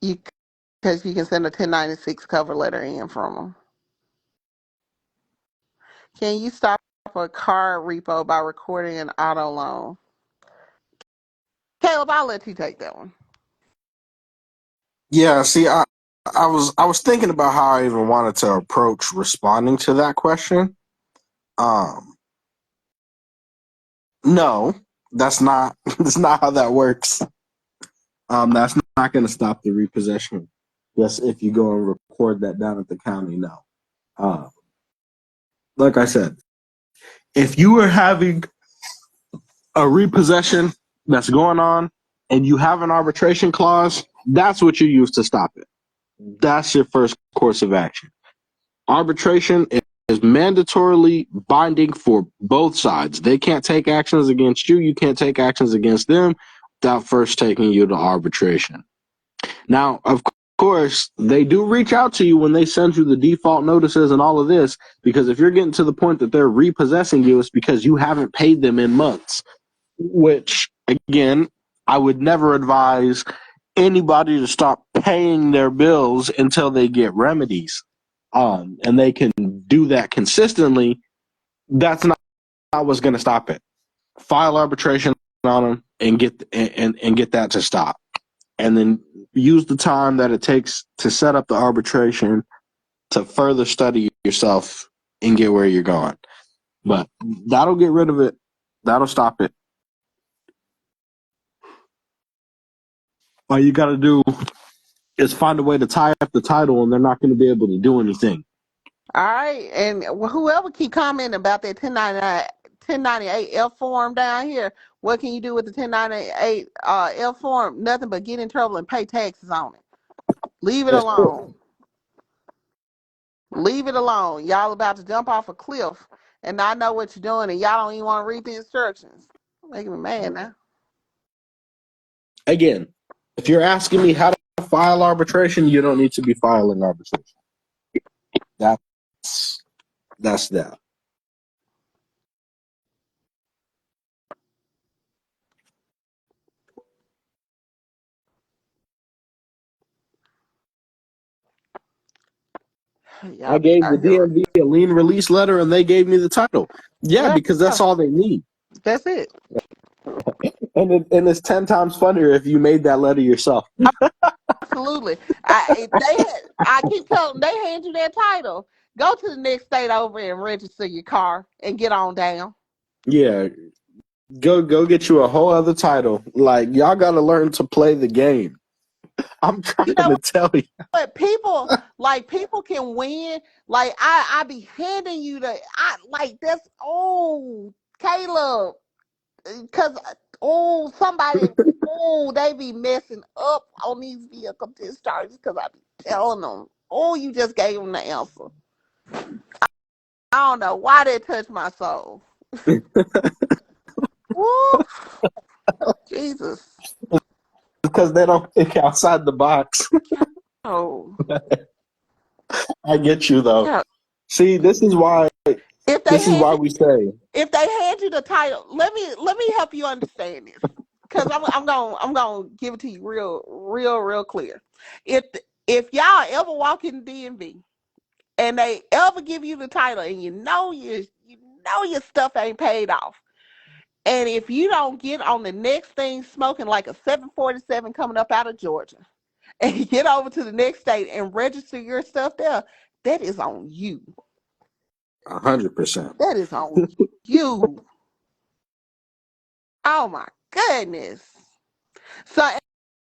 Because you can send a 1096 cover letter in from them. Can you stop a car repo by recording an auto loan? Caleb, I'll let you take that one. Yeah, see, I was thinking about how I even wanted to approach responding to that question. No, that's not that's not how that works. That's not going to stop the repossession. Yes, if you go and record that down at the county, no. Like I said, if you are having a repossession that's going on and you have an arbitration clause, that's what you use to stop it. That's your first course of action. Arbitration is mandatorily binding for both sides. They can't take actions against you. You can't take actions against them. without first taking you to arbitration. Now, of course, they do reach out to you when they send you the default notices and all of this, because if you're getting to the point that they're repossessing you, it's because you haven't paid them in months, which, again, I would never advise anybody to stop paying their bills until they get remedies. And they can do that consistently. That's not what's going to stop it. File arbitration on them and get that to stop, and then use the time that it takes to set up the arbitration to further study yourself and get where you're going. But that'll get rid of it. That'll stop it. All you got to do is find a way to tie up the title, and they're not going to be able to do anything. All right, and whoever keep commenting about that 1098F form down here, what can you do with the 1098 F form? Nothing but get in trouble and pay taxes on it. Leave it alone. Leave it alone. Y'all about to jump off a cliff, and I know what you're doing, and y'all don't even want to read the instructions. Making me mad now. Again, if you're asking me how to file arbitration, you don't need to be filing arbitration. That's that. I Y'all be gave the out here. DMV a lien release letter, and they gave me the title. Yeah, because that's all they need. That's it. And it's 10 times funnier if you made that letter yourself. Absolutely. I keep telling them, they hand you that title. Go to the next state over and register your car and get on down. Yeah, go get you a whole other title. Like, y'all got to learn to play the game. I'm trying You know to tell you. what? People can win. Like I be handing you that's Caleb, because somebody they be messing up on these vehicle discharges because I be telling them, you just gave them the answer. I don't know why that touched my soul. Woo, Jesus. Because they don't think outside the box. Oh, I get you, though. yeah. See, this is why If they hand you, we say, if they hand you the title, let me help you understand this, because I'm gonna give it to you real clear. If if y'all ever walk in DMV and they ever give you the title and you know your stuff ain't paid off, and if you don't get on the next thing smoking like a 747 coming up out of Georgia and get over to the next state and register your stuff there, that is on you. 100%. That is on you. Oh my goodness. So,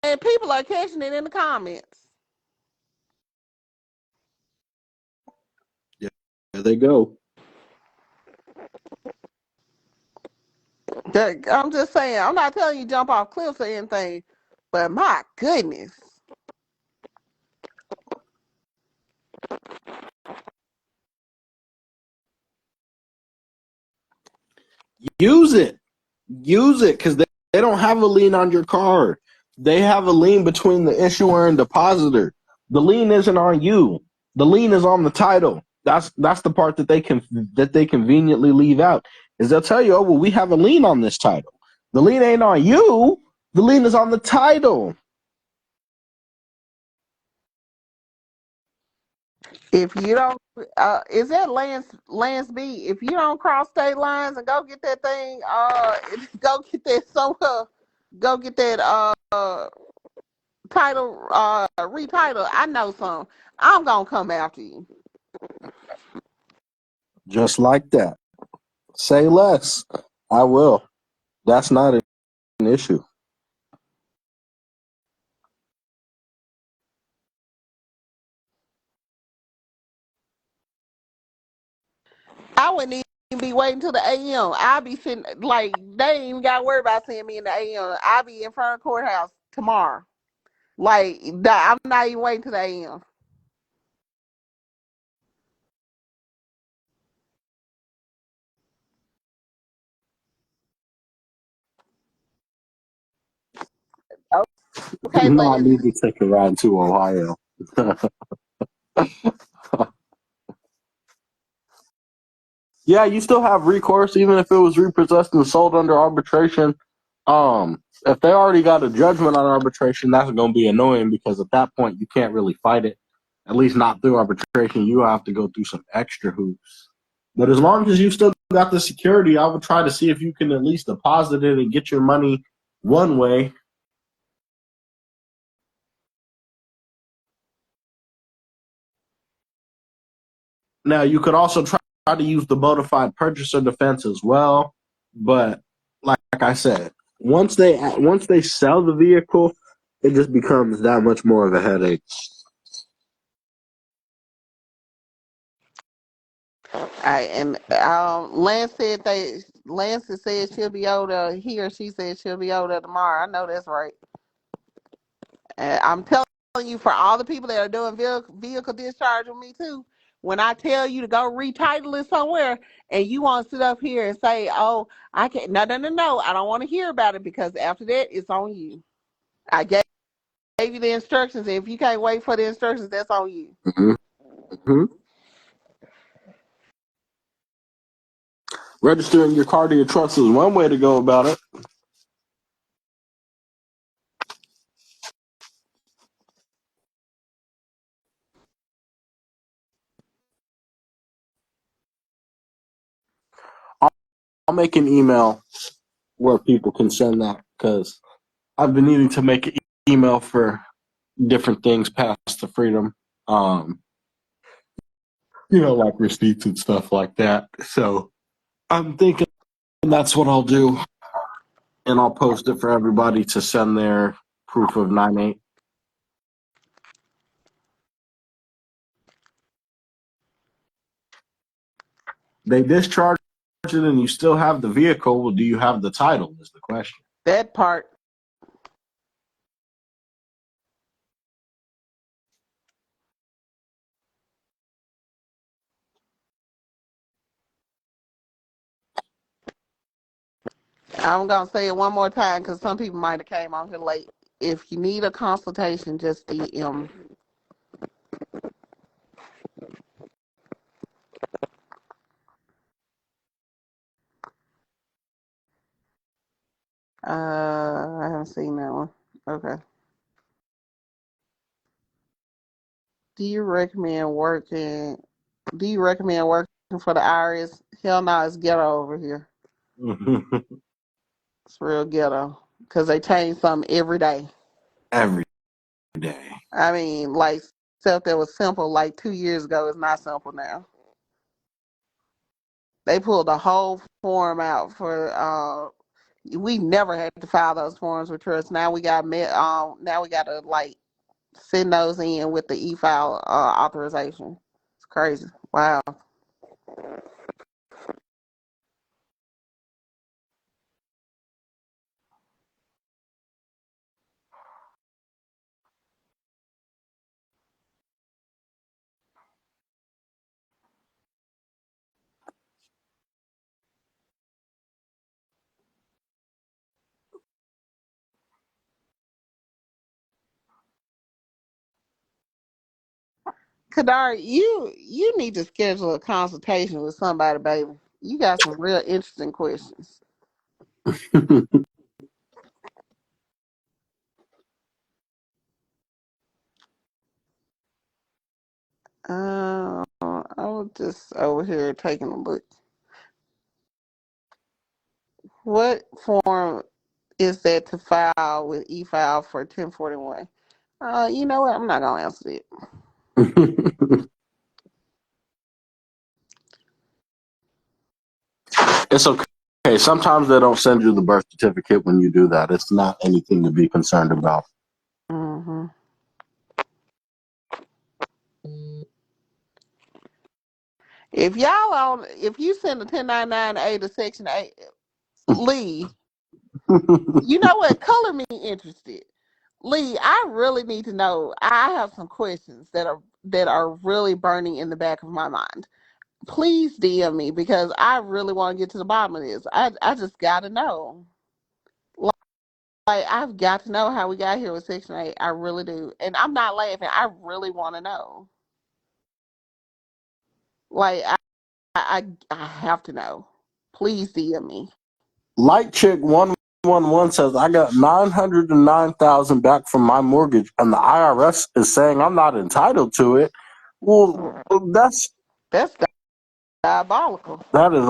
and people are catching it in the comments. Yeah, there they go. I'm just saying, I'm not telling you jump off cliffs or anything, but my goodness. Use it. Use it, because they don't have a lien on your car. They have a lien between the issuer and depositor. The lien isn't on you. The lien is on the title. That's the part that they conveniently leave out. Is they'll tell you, oh well, we have a lien on this title. The lien ain't on you. The lien is on the title. If you don't, is that Lance B? If you don't cross state lines and go get that thing, go get that somewhere, go get that title, retitle. I know some. I'm gonna come after you. Just like that. Say less. I will. That's not an issue. I wouldn't even be waiting till the AM. I'll be sitting like they ain't even got to worry about seeing me in the AM. I'll be in front of the courthouse tomorrow. Like I'm not even waiting till the AM. Okay, No, I Lennon. need to take a ride to Ohio. Yeah, you still have recourse, even if it was repossessed and sold under arbitration. If they already got a judgment on arbitration, that's going to be annoying because at that point you can't really fight it. At least not through arbitration. You have to go through some extra hoops. But as long as you still got the security, I would try to see if you can at least deposit it and get your money one way. Now you could also try to use the bona fide purchaser defense as well, but like I said, once they sell the vehicle, it just becomes that much more of a headache. Lance said she'll be over he or she said she'll be over tomorrow. I know that's right. And I'm telling you, for all the people that are doing vehicle discharge with me too, when I tell you to go retitle it somewhere and you want to sit up here and say, oh, I can't, no, I don't want to hear about it because after that, it's on you. I gave you the instructions. And if you can't wait for the instructions, that's on you. Mm-hmm. Registering your car to your trust is one way to go about it. I'll make an email where people can send that because I've been needing to make an email for different things past the freedom. Like receipts and stuff like that. So I'm thinking that's what I'll do, and I'll post it for everybody to send their proof of 9/8. They discharge it, and you still have the vehicle. Well, do you have the title? Is the question. That part. I'm going to say it one more time because some people might have came on here late. If you need a consultation, just DM. I haven't seen that one. Okay. Do you recommend working? Do you recommend working for the IRS? Hell no, it's ghetto over here. It's real ghetto because they change something every day. Every day. I mean, like stuff that was simple like 2 years ago is not simple now. They pulled the whole form out for. We never had to file those forms with trust. Now we got now we got to like send those in with the e-file authorization. It's crazy. Wow. Kadar, you need to schedule a consultation with somebody, baby. You got some real interesting questions. I was just over here taking a look. What form is that to file with e-file for 1041? You know what? I'm not gonna answer it. It's okay. Sometimes they don't send you the birth certificate when you do that. It's not anything to be concerned about. Mm-hmm. If you send a 1099-A to Section 8, Lee, you know what? Color me interested. Lee, I really need to know. I have some questions that are really burning in the back of my mind. Please DM me because I really want to get to the bottom of this. I just gotta know. I've got to know how we got here with Section 8. I really do. And I'm not laughing. I really want to know. Like I have to know. Please DM me. Light Chick 111 says I got 909,000 back from my mortgage, and the IRS is saying I'm not entitled to it. Well, That's diabolical. that is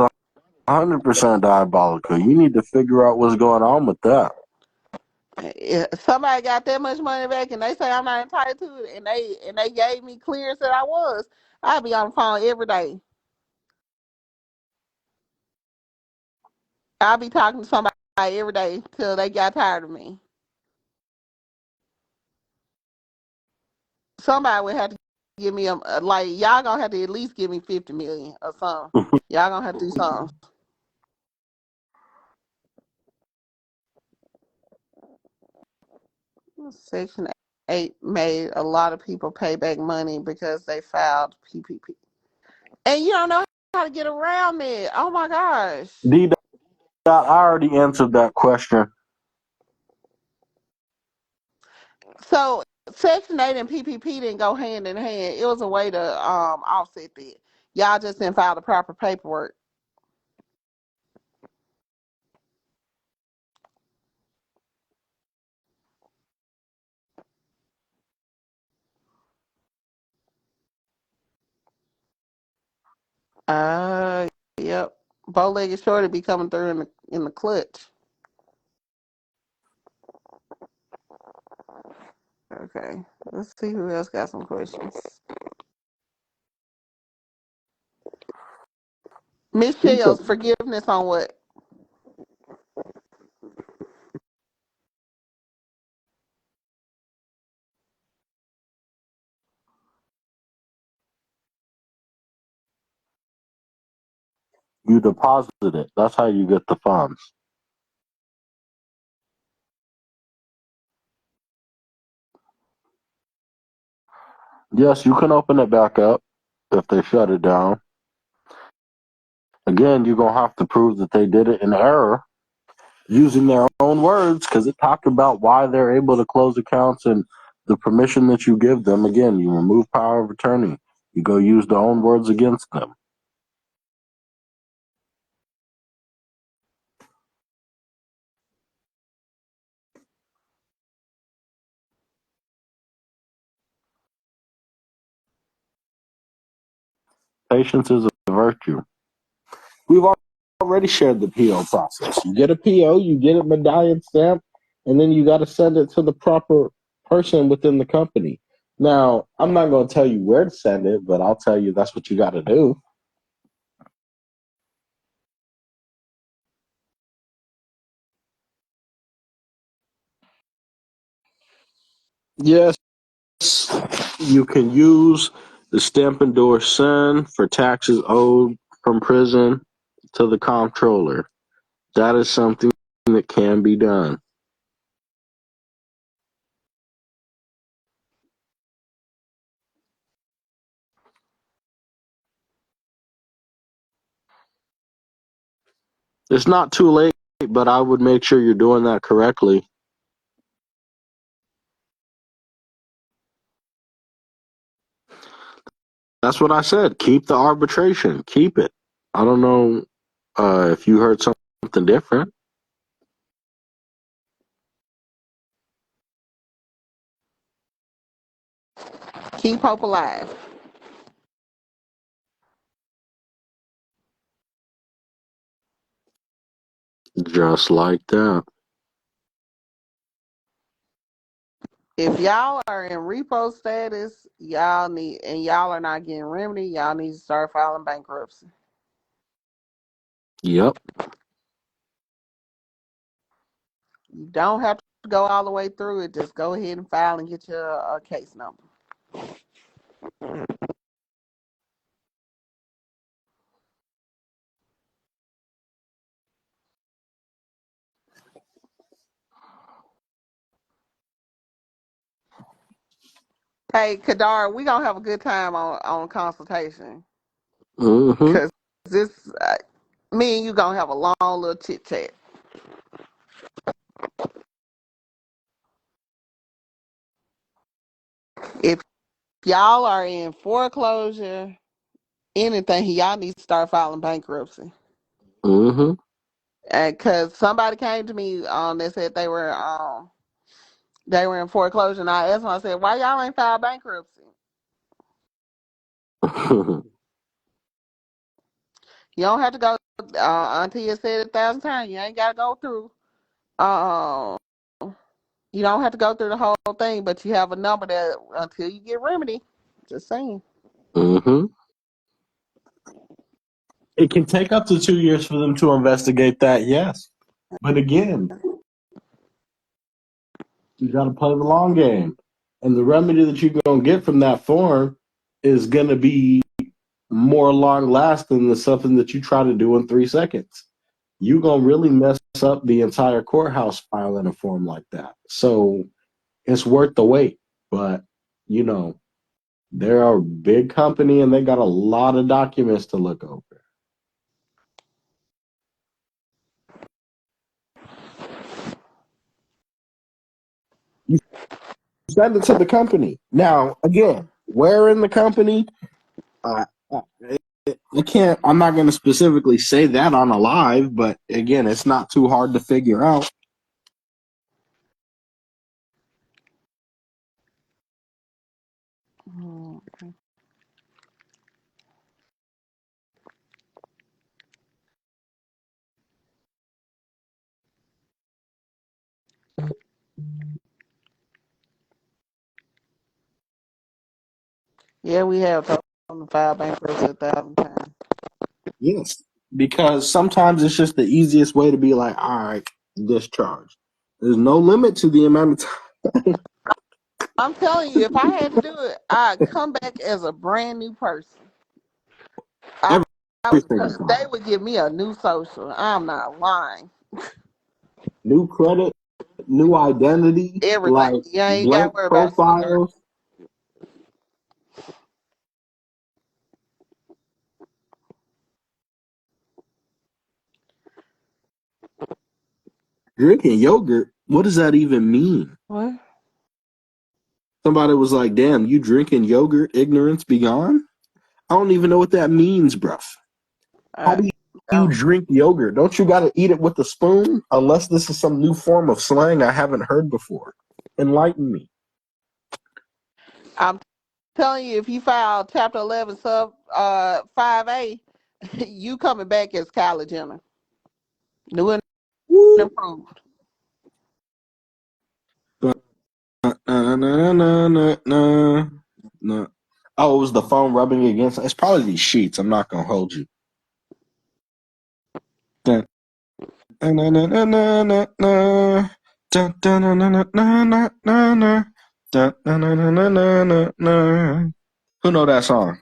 100% diabolical. You need to figure out what's going on with that. If somebody got that much money back and they say I'm not entitled to it, and they gave me clearance that I was, I'd be on the phone every day. I'd be talking to somebody every day till they got tired of me. Somebody would have to give me like y'all gonna have to at least give me 50 million or something. Y'all gonna have to do something. Section 8 made a lot of people pay back money because they filed PPP. And you don't know how to get around it. Oh my gosh. D. I already answered that question. So Section 8 and PPP didn't go hand in hand. It was a way to offset that. Y'all just didn't file the proper paperwork. Yep. Bow-legged shorty be coming through in the clutch. Okay. Let's see who else got some questions. Miss Shells, forgiveness on what? You deposit it. That's how you get the funds. Yes, you can open it back up if they shut it down. Again, you're going to have to prove that they did it in error using their own words, because it talked about why they're able to close accounts and the permission that you give them. Again, you remove power of attorney. You go use their own words against them. Patience is a virtue. We've already shared the PO process. You get a PO, you get a medallion stamp, and then you got to send it to the proper person within the company. Now, I'm not going to tell you where to send it, but I'll tell you that's what you got to do. Yes, you can use the stamp endorsed send for taxes owed from prison to the comptroller. That is something that can be done. It's not too late, but I would make sure you're doing that correctly. That's what I said. Keep the arbitration. Keep it. I don't know if you heard something different. Keep hope alive. Just like that. If y'all are in repo status, y'all are not getting remedy, y'all need to start filing bankruptcy. Yep. You don't have to go all the way through it. Just go ahead and file and get your case number. Hey, Kadar, we gonna have a good time on consultation Mm-hmm. because this, me and you gonna have a long little chit chat. If y'all are in foreclosure, anything, y'all need to start filing bankruptcy. Mm-hmm. And because somebody came to me they said they were in foreclosure, and I asked them, I said, why y'all ain't filed bankruptcy? You don't have to go until you said 1,000 times. You ain't got to go through. Uh, you don't have to go through the whole thing, but you have a number that until you get remedy. Just saying. Mm-hmm. It can take up to 2 years for them to investigate that, yes. But again, you got to play the long game. And the remedy that you're going to get from that form is going to be more long lasting than something that you try to do in 3 seconds. You're going to really mess up the entire courthouse filing a form like that. So it's worth the wait. But, you know, they're a big company and they got a lot of documents to look over. You send it to the company. Now, again, where in the company? Uh, I can't. I'm not going to specifically say that on a live, but again, it's not too hard to figure out. Yeah, we have told them to file bankruptcy 1,000 times. Yes, because sometimes it's just the easiest way to be like, all right, discharge. There's no limit to the amount of time. I'm telling you, if I had to do it, I'd come back as a brand new person. Everything's fine. They would give me a new social. I'm not lying. New credit, new identity, Everything. like You ain't got to blank worry about sweetheart. profiles. Drinking yogurt, what does that even mean? What? Somebody was like, damn, you drinking yogurt, ignorance be gone? I don't even know what that means, bruv. How do you drink yogurt? Don't you got to eat it with a spoon? Unless this is some new form of slang I haven't heard before. Enlighten me. I'm telling you, if you file Chapter 11 sub 5A, you coming back as Kylie Jenner. New and Woo. improved. Oh, it was the phone rubbing against. It's probably these sheets. I'm not gonna hold you. Who know that song?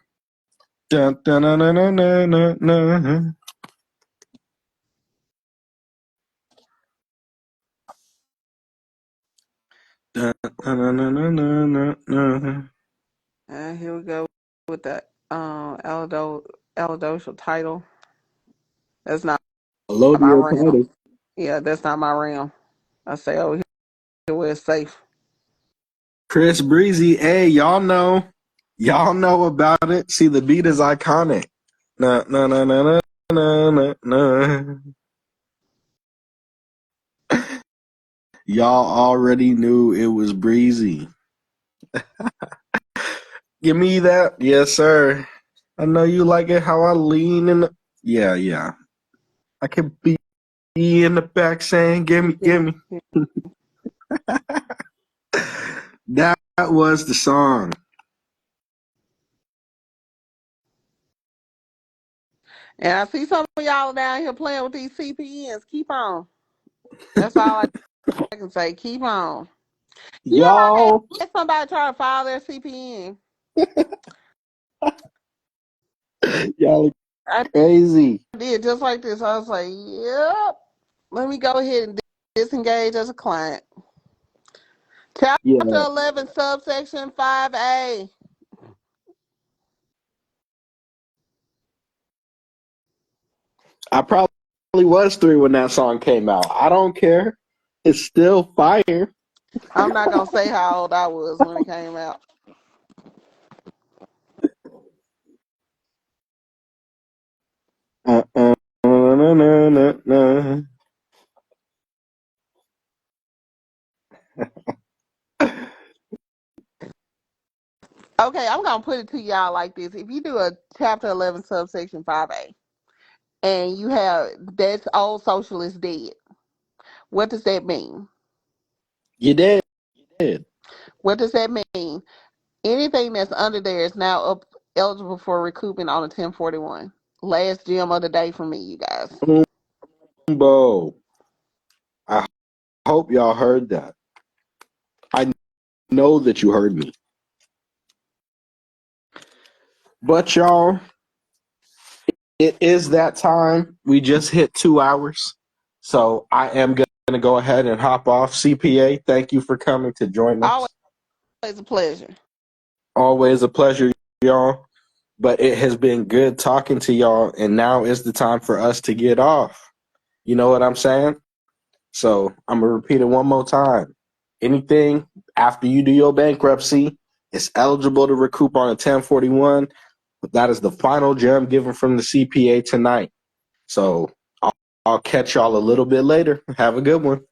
Here we go with the Alado title. That's not my Melodia realm. title. Yeah, that's not my realm. I say over here where it's safe. Chris Breezy, hey, y'all know about it. See, the beat is iconic. Na na na na na na na na. Y'all already knew it was Breezy. Give me that, yes, sir. I know you like it how I lean in. Yeah. I can be in the back saying, "Give me." That was the song. And I see some of y'all down here playing with these CPNs. Keep on. That's all I can say. Keep on. You know, I Y'all, had somebody try to file their CPN. y'all I crazy. did just like this. I was like, yep. Let me go ahead and disengage as a client. Chapter Yeah, 11, subsection 5A. I probably was 3 when that song came out. I don't care. It's still fire. I'm not going to say how old I was when it came out. Na-na-na-na-na. Okay, I'm gonna put it to y'all like this. If you do a chapter 11 subsection 5A and you have that's old socialist dead, what does that mean? You did. What does that mean? Anything that's under there is now up eligible for recoupment on a 1041. Last gem of the day for me, you guys. Bo. I hope y'all heard that. I know that you heard me. But y'all, it is that time. We just hit 2 hours. So I am going to go ahead and hop off. CPA, thank you for coming to join us. Always a pleasure. Always a pleasure, y'all. But it has been good talking to y'all. And now is the time for us to get off. You know what I'm saying? So I'm going to repeat it one more time. Anything after you do your bankruptcy is eligible to recoup on a 1041. That is the final gem given from the CPA tonight. So I'll catch y'all a little bit later. Have a good one.